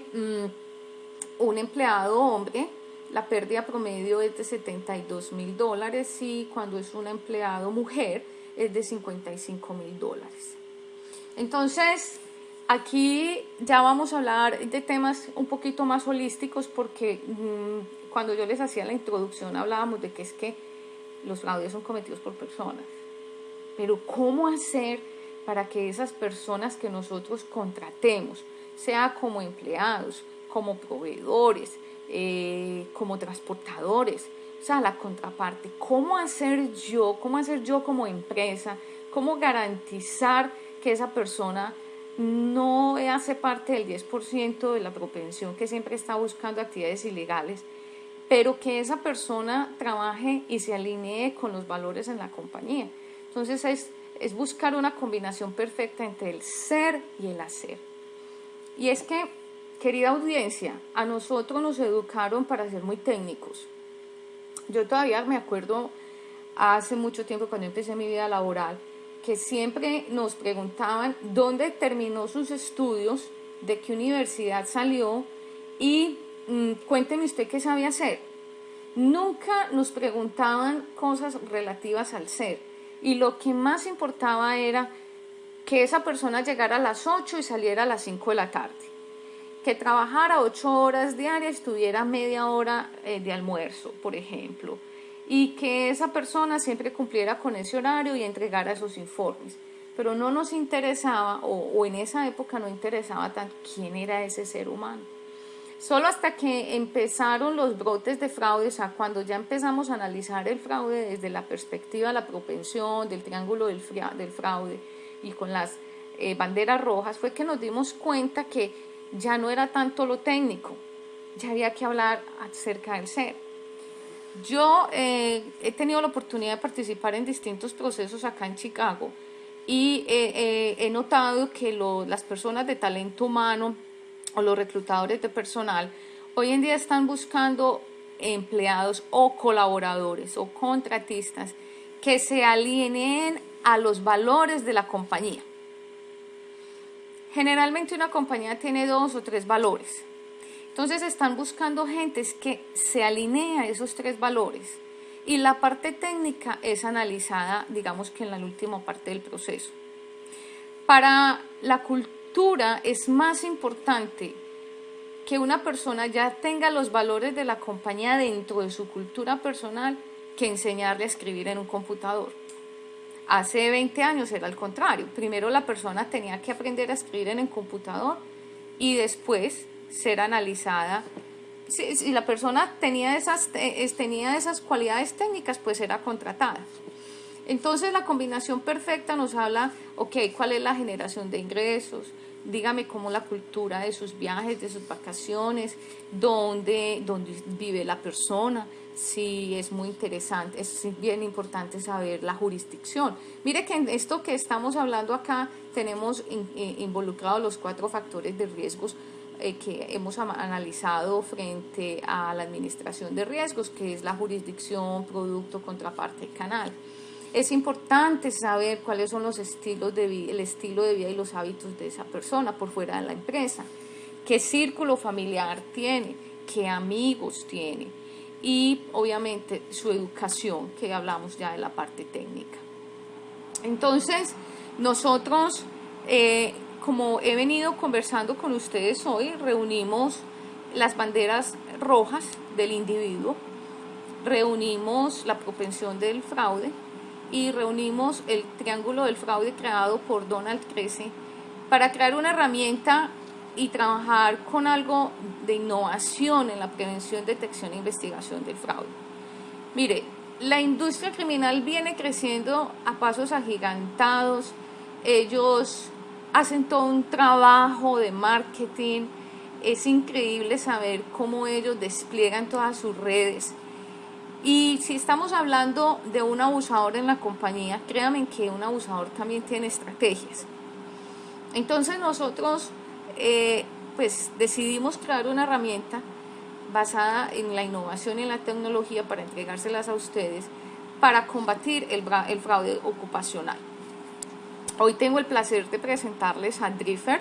un empleado hombre, la pérdida promedio es de $72,000, y cuando es un empleado mujer es de $55,000. Entonces, aquí ya vamos a hablar de temas un poquito más holísticos, porque cuando yo les hacía la introducción hablábamos de que es que los fraudes son cometidos por personas. Pero ¿cómo hacer para que esas personas que nosotros contratemos, sea como empleados, como proveedores, como transportadores, o sea, la contraparte, ¿cómo hacer yo como empresa, cómo garantizar que esa persona no hace parte del 10% de la propensión que siempre está buscando actividades ilegales, pero que esa persona trabaje y se alinee con los valores en la compañía? Entonces es buscar una combinación perfecta entre el ser y el hacer. Y es que, querida audiencia, a nosotros nos educaron para ser muy técnicos. Yo todavía me acuerdo hace mucho tiempo, cuando empecé mi vida laboral, que siempre nos preguntaban dónde terminó sus estudios, de qué universidad salió y cuénteme usted qué sabía hacer. Nunca nos preguntaban cosas relativas al ser, y lo que más importaba era que esa persona llegara a las 8 y saliera a las 5 de la tarde, que trabajara 8 horas diarias, tuviera media hora de almuerzo, por ejemplo, y que esa persona siempre cumpliera con ese horario y entregara esos informes. Pero no nos interesaba, o en esa época no interesaba tanto quién era ese ser humano. Solo hasta que empezaron los brotes de fraude, o sea, cuando ya empezamos a analizar el fraude desde la perspectiva de la propensión, del triángulo del fraude y con las banderas rojas, fue que nos dimos cuenta que ya no era tanto lo técnico, ya había que hablar acerca del ser. Yo he tenido la oportunidad de participar en distintos procesos acá en Chicago, y he notado que las personas de talento humano o los reclutadores de personal hoy en día están buscando empleados o colaboradores o contratistas que se alineen a los valores de la compañía. Generalmente una compañía tiene 2 o 3 valores. Entonces están buscando gentes que se alineen a esos 3 valores, y la parte técnica es analizada, digamos que en la última parte del proceso. Para la cultura es más importante que una persona ya tenga los valores de la compañía dentro de su cultura personal que enseñarle a escribir en un computador. Hace 20 años era al contrario. Primero la persona tenía que aprender a escribir en el computador y después ser analizada. Si la persona tenía esas cualidades técnicas, pues era contratada. Entonces la combinación perfecta nos habla, ok, ¿cuál es la generación de ingresos? Dígame cómo la cultura de sus viajes, de sus vacaciones, dónde vive la persona. Sí, es muy interesante, es bien importante saber la jurisdicción. Mire que en esto que estamos hablando acá tenemos involucrados los 4 factores de riesgos que hemos analizado frente a la administración de riesgos, que es la jurisdicción, producto, contraparte y canal. Es importante saber cuáles son los estilos de vida, el estilo de vida y los hábitos de esa persona por fuera de la empresa, qué círculo familiar tiene, qué amigos tiene, y obviamente su educación, que hablamos ya de la parte técnica. Entonces, nosotros, como he venido conversando con ustedes hoy, reunimos las banderas rojas del individuo, reunimos la propensión del fraude y reunimos el triángulo del fraude creado por Donald Kresse para crear una herramienta y trabajar con algo de innovación en la prevención, detección e investigación del fraude. Mire, la industria criminal viene creciendo a pasos agigantados. Ellos hacen todo un trabajo de marketing Es increíble saber cómo ellos despliegan todas sus redes. Y si estamos hablando de un abusador en la compañía, créanme que un abusador también tiene estrategias. Entonces nosotros pues decidimos crear una herramienta basada en la innovación y en la tecnología para entregárselas a ustedes para combatir el fraude ocupacional. Hoy tengo el placer de presentarles a Drifter.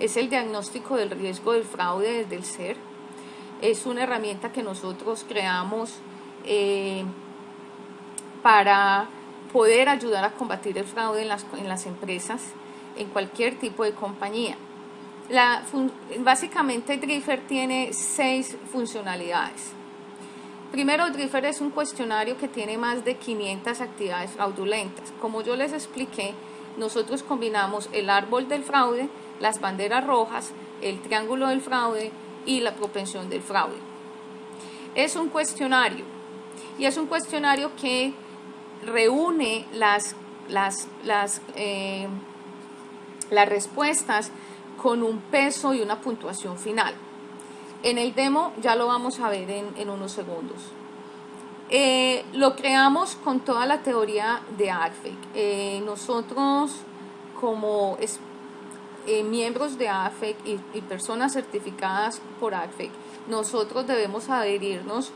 Es el diagnóstico del riesgo del fraude desde el ser. Es una herramienta que nosotros creamos para poder ayudar a combatir el fraude en las empresas, en cualquier tipo de compañía. Básicamente Drifter tiene 6 funcionalidades. Primero, Drifter es un cuestionario que tiene más de 500 actividades fraudulentas. Como yo les expliqué, nosotros combinamos el árbol del fraude, las banderas rojas, el triángulo del fraude y la propensión del fraude. Es un cuestionario y es un cuestionario que reúne las respuestas con un peso y una puntuación final. En el demo ya lo vamos a ver en unos segundos. Lo creamos con toda la teoría de ACFEC. Nosotros como miembros de ACFEC y personas certificadas por ACFEC, nosotros debemos adherirnos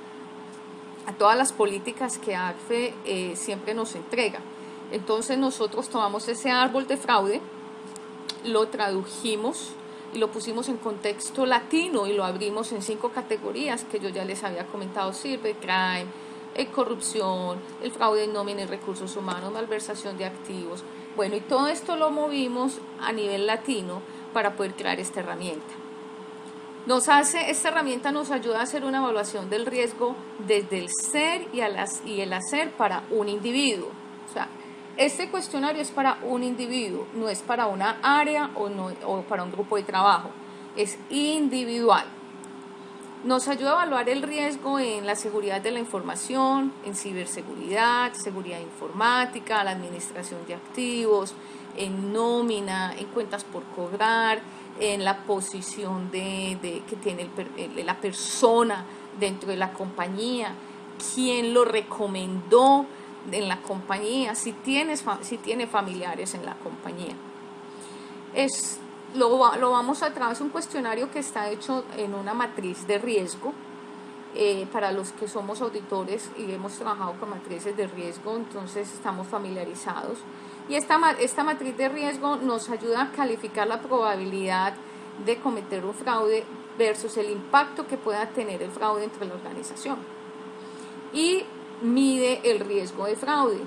a todas las políticas que ACFEC siempre nos entrega. Entonces nosotros tomamos ese árbol de fraude, lo tradujimos y lo pusimos en contexto latino y lo abrimos en 5 categorías que yo ya les había comentado: cybercrime, corrupción, el fraude en nómina y recursos humanos, malversación de activos. Bueno, y todo esto lo movimos a nivel latino para poder crear esta herramienta. Esta herramienta nos ayuda a hacer una evaluación del riesgo desde el ser y el hacer para un individuo. O sea, este cuestionario es para un individuo, no es para una área o para un grupo de trabajo, es individual. Nos ayuda a evaluar el riesgo en la seguridad de la información, en ciberseguridad, seguridad informática, la administración de activos, en nómina, en cuentas por cobrar, en la posición que tiene la persona dentro de la compañía, quién lo recomendó en la compañía, si tiene familiares en la compañía. Lo vamos a través de un cuestionario que está hecho en una matriz de riesgo. Para los que somos auditores y hemos trabajado con matrices de riesgo, entonces estamos familiarizados. Y esta matriz de riesgo nos ayuda a calificar la probabilidad de cometer un fraude versus el impacto que pueda tener el fraude entre la organización. Y mide el riesgo de fraude.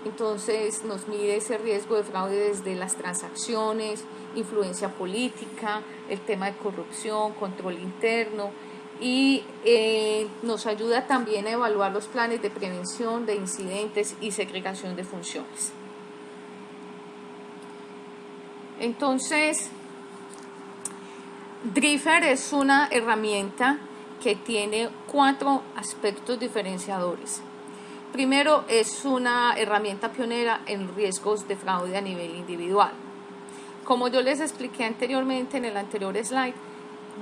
Entonces nos mide ese riesgo de fraude desde las transacciones, influencia política, el tema de corrupción, control interno, y nos ayuda también a evaluar los planes de prevención de incidentes y segregación de funciones. Entonces, Drifter es una herramienta que tiene 4 aspectos diferenciadores. Primero, es una herramienta pionera en riesgos de fraude a nivel individual. Como yo les expliqué anteriormente en el anterior slide,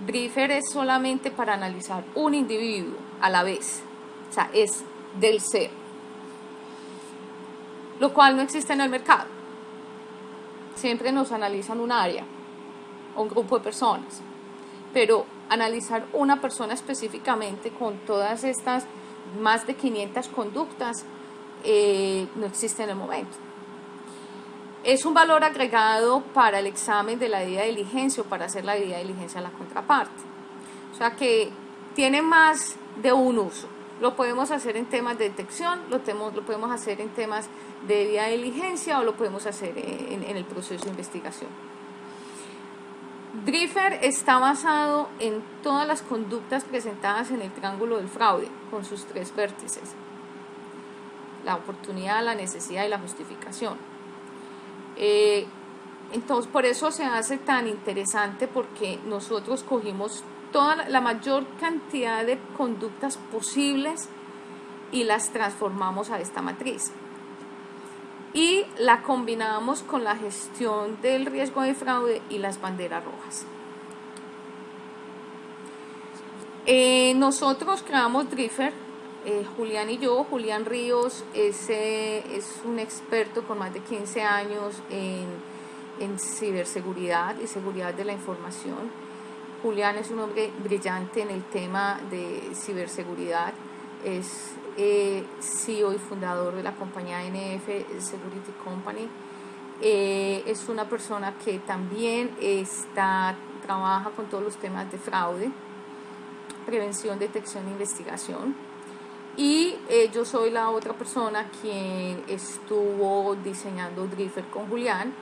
Drifter es solamente para analizar un individuo a la vez, o sea, es del ser, lo cual no existe en el mercado. Siempre nos analizan un área o un grupo de personas, pero analizar una persona específicamente con todas estas más de 500 conductas no existe en el momento. Es un valor agregado para el examen de la debida diligencia o para hacer la debida diligencia a la contraparte. O sea que tiene más de un uso. Lo podemos hacer en temas de detección, lo podemos hacer en temas de debida diligencia o lo podemos hacer en el proceso de investigación. Drifter está basado en todas las conductas presentadas en el triángulo del fraude, con sus 3 vértices: la oportunidad, la necesidad y la justificación. Entonces, por eso se hace tan interesante, porque nosotros cogimos la mayor cantidad de conductas posibles y las transformamos a esta matriz. Y la combinamos con la gestión del riesgo de fraude y las banderas rojas. Nosotros creamos Drifter, Julián y yo. Julián Ríos es un experto con más de 15 años en ciberseguridad y seguridad de la información. Julián es un hombre brillante en el tema de ciberseguridad. Es CEO y fundador de la compañía NF Security Company. Es una persona que también trabaja con todos los temas de fraude, prevención, detección e investigación. Y yo soy la otra persona quien estuvo diseñando Drifter con Julián.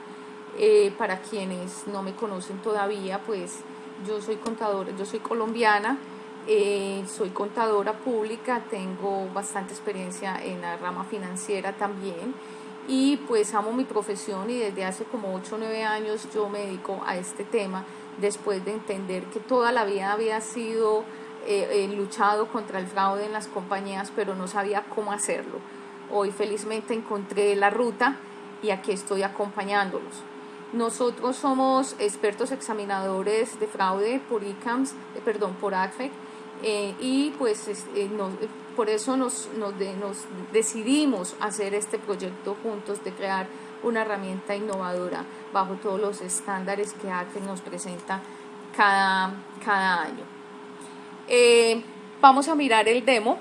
Para quienes no me conocen todavía, pues yo soy contadora, yo soy colombiana, soy contadora pública, tengo bastante experiencia en la rama financiera también, y pues amo mi profesión, y desde hace como 8 o 9 años yo me dedico a este tema, después de entender que toda la vida había sido luchado contra el fraude en las compañías, pero no sabía cómo hacerlo. Hoy felizmente encontré la ruta y aquí estoy acompañándolos. Nosotros somos expertos examinadores de fraude por ICAMS, por ACFEC, y pues por eso nos decidimos hacer este proyecto juntos, de crear una herramienta innovadora bajo todos los estándares que ACFEC nos presenta cada año. Vamos a mirar el demo.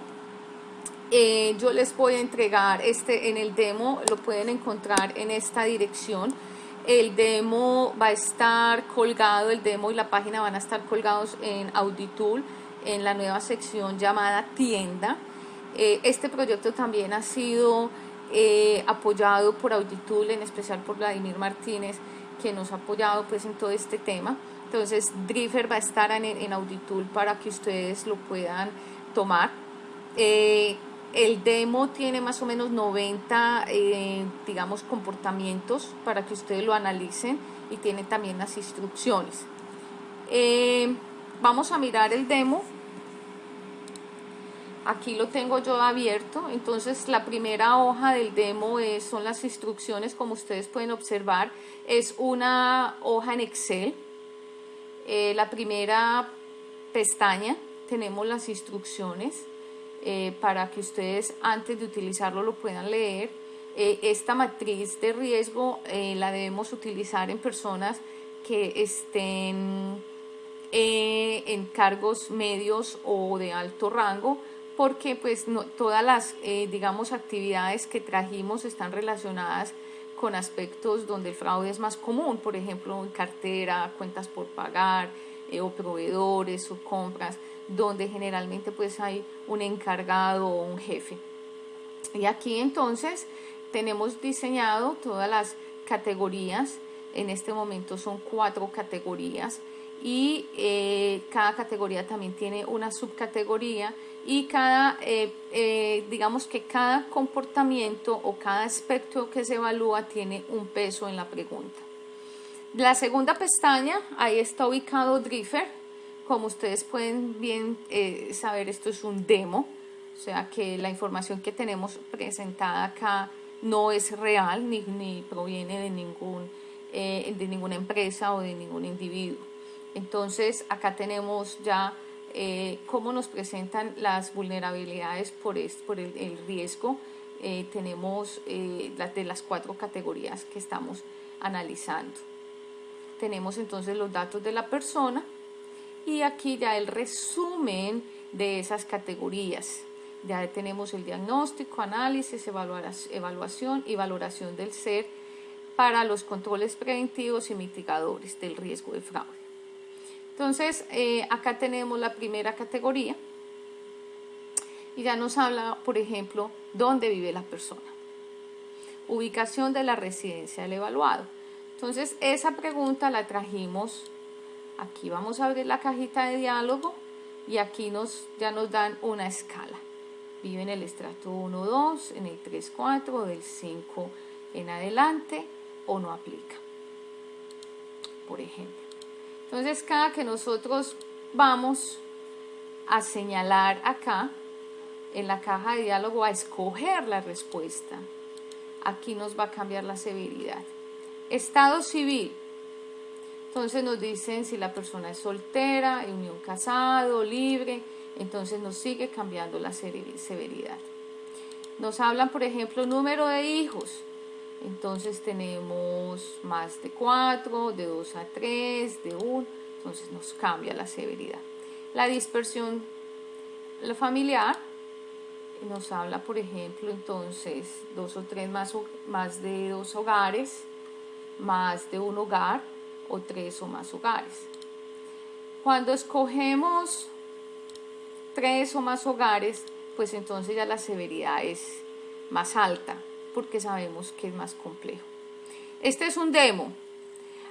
Yo les voy a entregar en el demo, lo pueden encontrar en esta dirección. El demo va a estar colgado, el demo y la página van a estar colgados en Auditool, en la nueva sección llamada tienda. Este proyecto también ha sido apoyado por Auditool, en especial por Vladimir Martínez, que nos ha apoyado pues en todo este tema. Entonces Drifter va a estar en Auditool para que ustedes lo puedan tomar. El demo tiene más o menos 90, digamos, comportamientos para que ustedes lo analicen, y tiene también las instrucciones. Vamos a mirar el demo. Aquí lo tengo yo abierto. Entonces la primera hoja del demo son las instrucciones, como ustedes pueden observar. Es una hoja en Excel. La primera pestaña tenemos las instrucciones. Para que ustedes antes de utilizarlo lo puedan leer. Esta matriz de riesgo la debemos utilizar en personas que estén en cargos medios o de alto rango, porque pues todas las digamos actividades que trajimos están relacionadas con aspectos donde el fraude es más común, por ejemplo en cartera, cuentas por pagar, o proveedores o compras, donde generalmente pues hay un encargado o un jefe. Y aquí entonces tenemos diseñado todas las categorías. En este momento son 4 categorías, y cada categoría también tiene una subcategoría, y digamos que cada comportamiento o cada aspecto que se evalúa tiene un peso en la pregunta. La segunda pestaña, ahí está ubicado Drifter. Como ustedes pueden bien saber, esto es un demo, o sea que la información que tenemos presentada acá no es real, ni proviene de ninguna empresa o de ningún individuo. Entonces acá tenemos ya cómo nos presentan las vulnerabilidades por el riesgo. Tenemos de las 4 categorías que estamos analizando. Tenemos entonces los datos de la persona, y aquí ya el resumen de esas categorías. Ya tenemos el diagnóstico, análisis, evaluación y valoración del ser para los controles preventivos y mitigadores del riesgo de fraude. Entonces, acá tenemos la primera categoría, y ya nos habla, por ejemplo, dónde vive la persona. Ubicación de la residencia del evaluado. Entonces, esa pregunta la trajimos. Aquí vamos a abrir la cajita de diálogo, y aquí ya nos dan una escala. Vive en el estrato 1, 2, en el 3, 4, del 5 en adelante, o no aplica, por ejemplo. Entonces, cada que nosotros vamos a señalar acá en la caja de diálogo, a escoger la respuesta, aquí nos va a cambiar la severidad. Estado civil. Entonces nos dicen si la persona es soltera, unión casado, libre, entonces nos sigue cambiando la severidad. Nos hablan, por ejemplo, número de hijos. Entonces tenemos más de 4, de 2 a 3, de 1, entonces nos cambia la severidad. La dispersión familiar nos habla, por ejemplo, entonces 2 o 3 más de 2 hogares, más de un hogar o 3 o más hogares. Cuando escogemos 3 o más hogares, pues entonces ya la severidad es más alta, porque sabemos que es más complejo. Este es un demo.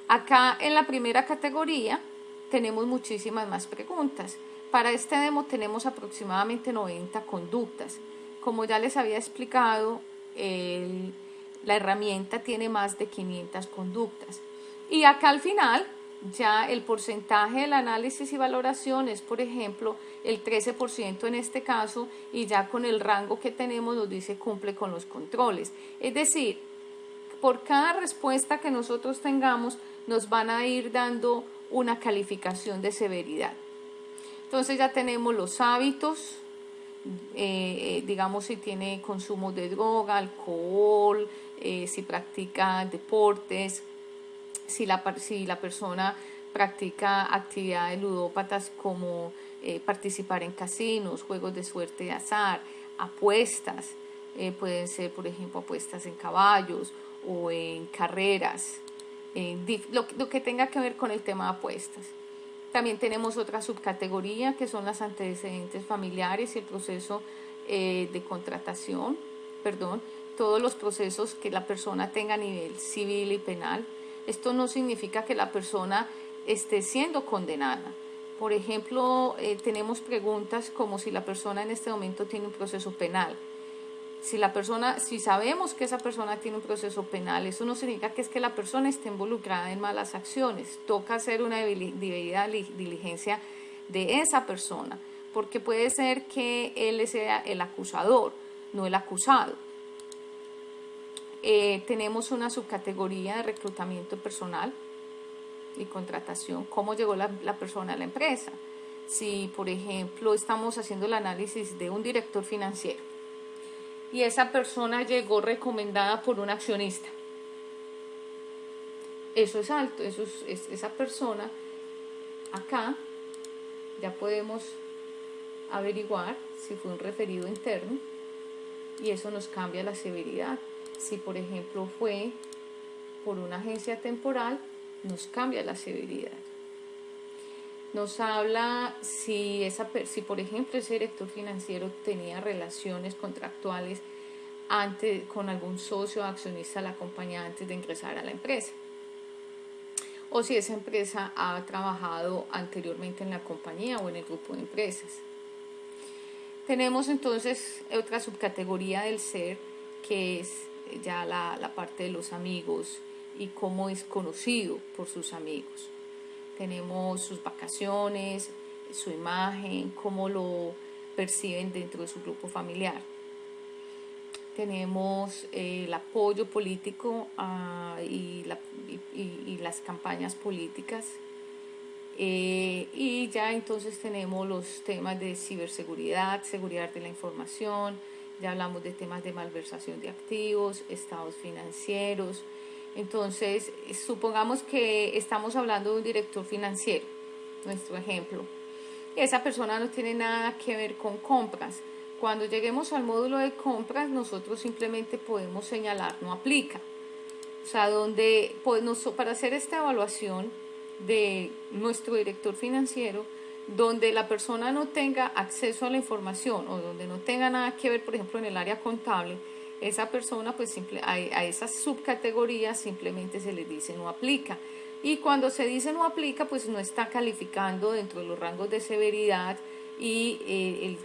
Acá en la primera categoría tenemos muchísimas más preguntas. Para este demo tenemos aproximadamente 90 conductas. Como ya les había explicado, la herramienta tiene más de 500 conductas. Y acá al final ya el porcentaje del análisis y valoración es, por ejemplo, el 13% en este caso, y ya con el rango que tenemos nos dice cumple con los controles. Es decir, por cada respuesta que nosotros tengamos nos van a ir dando una calificación de severidad. Entonces ya tenemos los hábitos, digamos si tiene consumo de droga, alcohol, si practica deportes, si la persona practica actividades ludópatas como participar en casinos, juegos de suerte de azar, apuestas, pueden ser por ejemplo apuestas en caballos o en carreras, lo que tenga que ver con el tema de apuestas. También tenemos otra subcategoría que son los antecedentes familiares y el proceso de contratación, todos los procesos que la persona tenga a nivel civil y penal. Esto no significa que la persona esté siendo condenada. Por ejemplo, tenemos preguntas como si la persona en este momento tiene un proceso penal. Si sabemos que esa persona tiene un proceso penal, eso no significa que es que la persona esté involucrada en malas acciones. Toca hacer una debida diligencia de esa persona, porque puede ser que él sea el acusador, no el acusado. Tenemos una subcategoría de reclutamiento personal y contratación. ¿Cómo llegó la persona a la empresa? Si, por ejemplo, estamos haciendo el análisis de un director financiero y esa persona llegó recomendada por un accionista, eso es alto, esa persona. Acá ya podemos averiguar si fue un referido interno y eso nos cambia la severidad. Si por ejemplo fue por una agencia temporal, nos cambia la severidad. Nos habla si por ejemplo ese director financiero tenía relaciones contractuales con algún socio o accionista de la compañía antes de ingresar a la empresa, o si esa empresa ha trabajado anteriormente en la compañía o en el grupo de empresas. Tenemos entonces otra subcategoría del ser, que es ya la parte de los amigos y cómo es conocido por sus amigos. Tenemos sus vacaciones, su imagen, cómo lo perciben dentro de su grupo familiar. Tenemos el apoyo político y las campañas políticas. Y ya entonces tenemos los temas de ciberseguridad, seguridad de la información, ya hablamos de temas de malversación de activos, estados financieros. Entonces, supongamos que estamos hablando de un director financiero, nuestro ejemplo. Esa persona no tiene nada que ver con compras. Cuando lleguemos al módulo de compras, nosotros simplemente podemos señalar no aplica. O sea, para hacer esta evaluación de nuestro director financiero, donde la persona no tenga acceso a la información o donde no tenga nada que ver, por ejemplo, en el área contable, esa persona, pues a esas subcategorías simplemente se les dice no aplica. Y cuando se dice no aplica, pues no está calificando dentro de los rangos de severidad y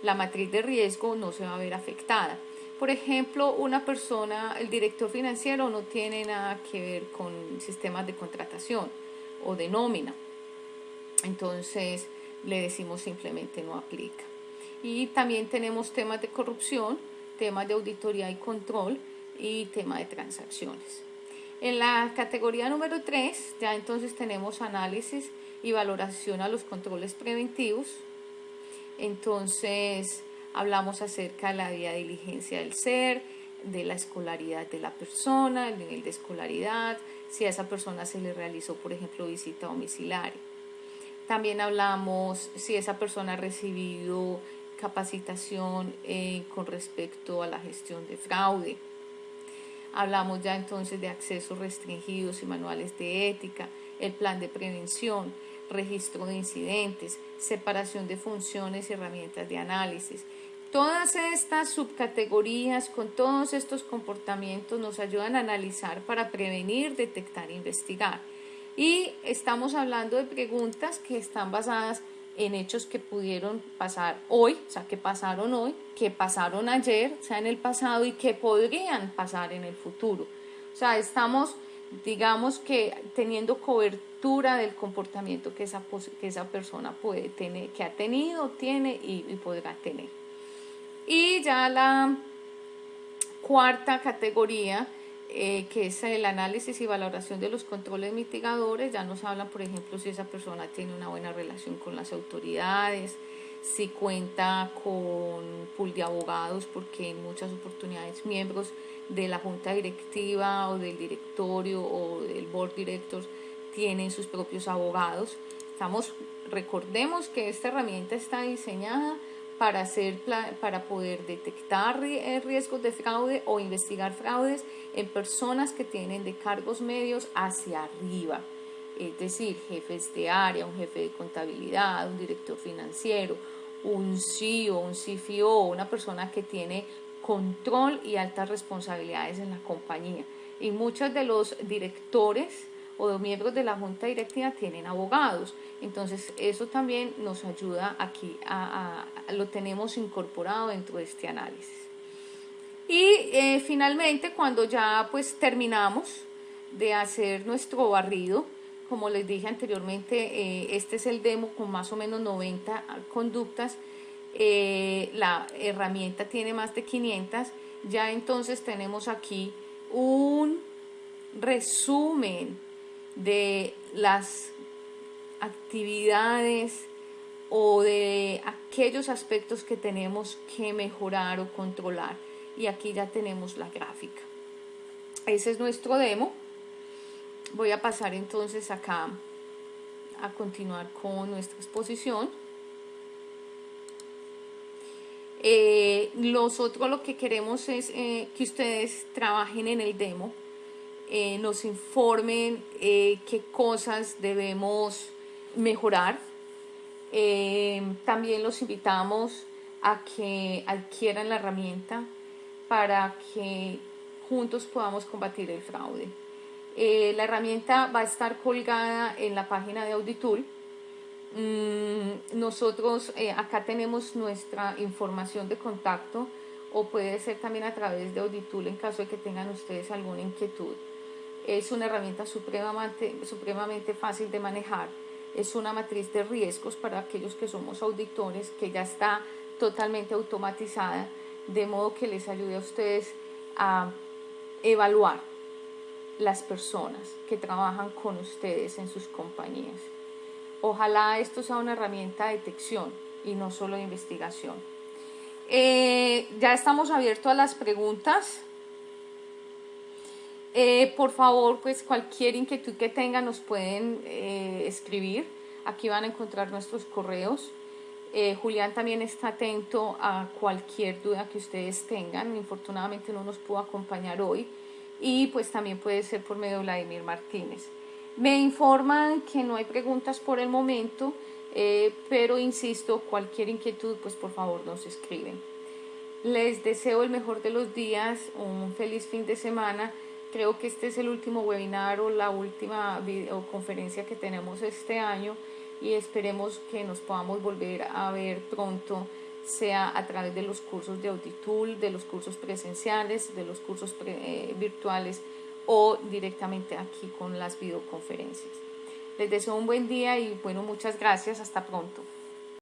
la matriz de riesgo no se va a ver afectada. Por ejemplo, una persona, el director financiero no tiene nada que ver con sistemas de contratación o de nómina. Entonces le decimos simplemente no aplica. Y también tenemos temas de corrupción, temas de auditoría y control y temas de transacciones. En la categoría número 3, ya entonces tenemos análisis y valoración a los controles preventivos. Entonces, hablamos acerca de la vía de diligencia del ser, de la escolaridad de la persona, el nivel de escolaridad, si a esa persona se le realizó, por ejemplo, visita domiciliaria. También hablamos si esa persona ha recibido capacitación con respecto a la gestión de fraude. Hablamos ya entonces de accesos restringidos y manuales de ética, el plan de prevención, registro de incidentes, separación de funciones y herramientas de análisis. Todas estas subcategorías con todos estos comportamientos nos ayudan a analizar para prevenir, detectar e investigar. Y estamos hablando de preguntas que están basadas en hechos que pudieron pasar hoy, o sea, que pasaron hoy, que pasaron ayer, o sea, en el pasado, y que podrían pasar en el futuro. O sea, estamos, digamos que teniendo cobertura del comportamiento que esa persona puede tener, que ha tenido, tiene y podrá tener. Y ya la cuarta categoría, que es el análisis y valoración de los controles mitigadores, ya nos hablan, por ejemplo, si esa persona tiene una buena relación con las autoridades, si cuenta con pool de abogados, porque en muchas oportunidades miembros de la junta directiva o del directorio o del board directors tienen sus propios abogados. Recordemos que esta herramienta está diseñada para poder detectar riesgos de fraude o investigar fraudes en personas que tienen de cargos medios hacia arriba, es decir, jefes de área, un jefe de contabilidad, un director financiero, un CEO, un CFO, una persona que tiene control y altas responsabilidades en la compañía. Y muchos de los directores o miembros de la junta directiva tienen abogados. Entonces eso también nos ayuda aquí, lo tenemos incorporado dentro de este análisis. Y finalmente, cuando ya pues terminamos de hacer nuestro barrido, como les dije anteriormente, este es el demo con más o menos 90 conductas, la herramienta tiene más de 500, ya entonces tenemos aquí un resumen de las actividades o de aquellos aspectos que tenemos que mejorar o controlar, y aquí ya tenemos la gráfica. Ese es nuestro demo. Voy a pasar entonces acá a continuar con nuestra exposición. Nosotros lo que queremos es que ustedes trabajen en el demo, nos informen qué cosas debemos mejorar. También los invitamos a que adquieran la herramienta para que juntos podamos combatir el fraude. La herramienta va a estar colgada en la página de Auditool. Nosotros acá tenemos nuestra información de contacto, o puede ser también a través de Auditool en caso de que tengan ustedes alguna inquietud. Es una herramienta supremamente fácil de manejar. Es una matriz de riesgos para aquellos que somos auditores, que ya está totalmente automatizada, de modo que les ayude a ustedes a evaluar las personas que trabajan con ustedes en sus compañías. Ojalá esto sea una herramienta de detección y no solo de investigación. Ya estamos abiertos a las preguntas. Por favor, pues cualquier inquietud que tengan nos pueden escribir. Aquí van a encontrar nuestros correos. Julián también está atento a cualquier duda que ustedes tengan. Infortunadamente no nos pudo acompañar hoy, y pues también puede ser por medio de Vladimir Martínez. Me informan que no hay preguntas por el momento, pero insisto, cualquier inquietud, pues por favor nos escriben. Les deseo el mejor de los días, un feliz fin de semana. Creo que este es el último webinar o la última videoconferencia que tenemos este año, y esperemos que nos podamos volver a ver pronto, sea a través de los cursos de Auditool, de los cursos presenciales, de los cursos virtuales, o directamente aquí con las videoconferencias. Les deseo un buen día y bueno, muchas gracias. Hasta pronto.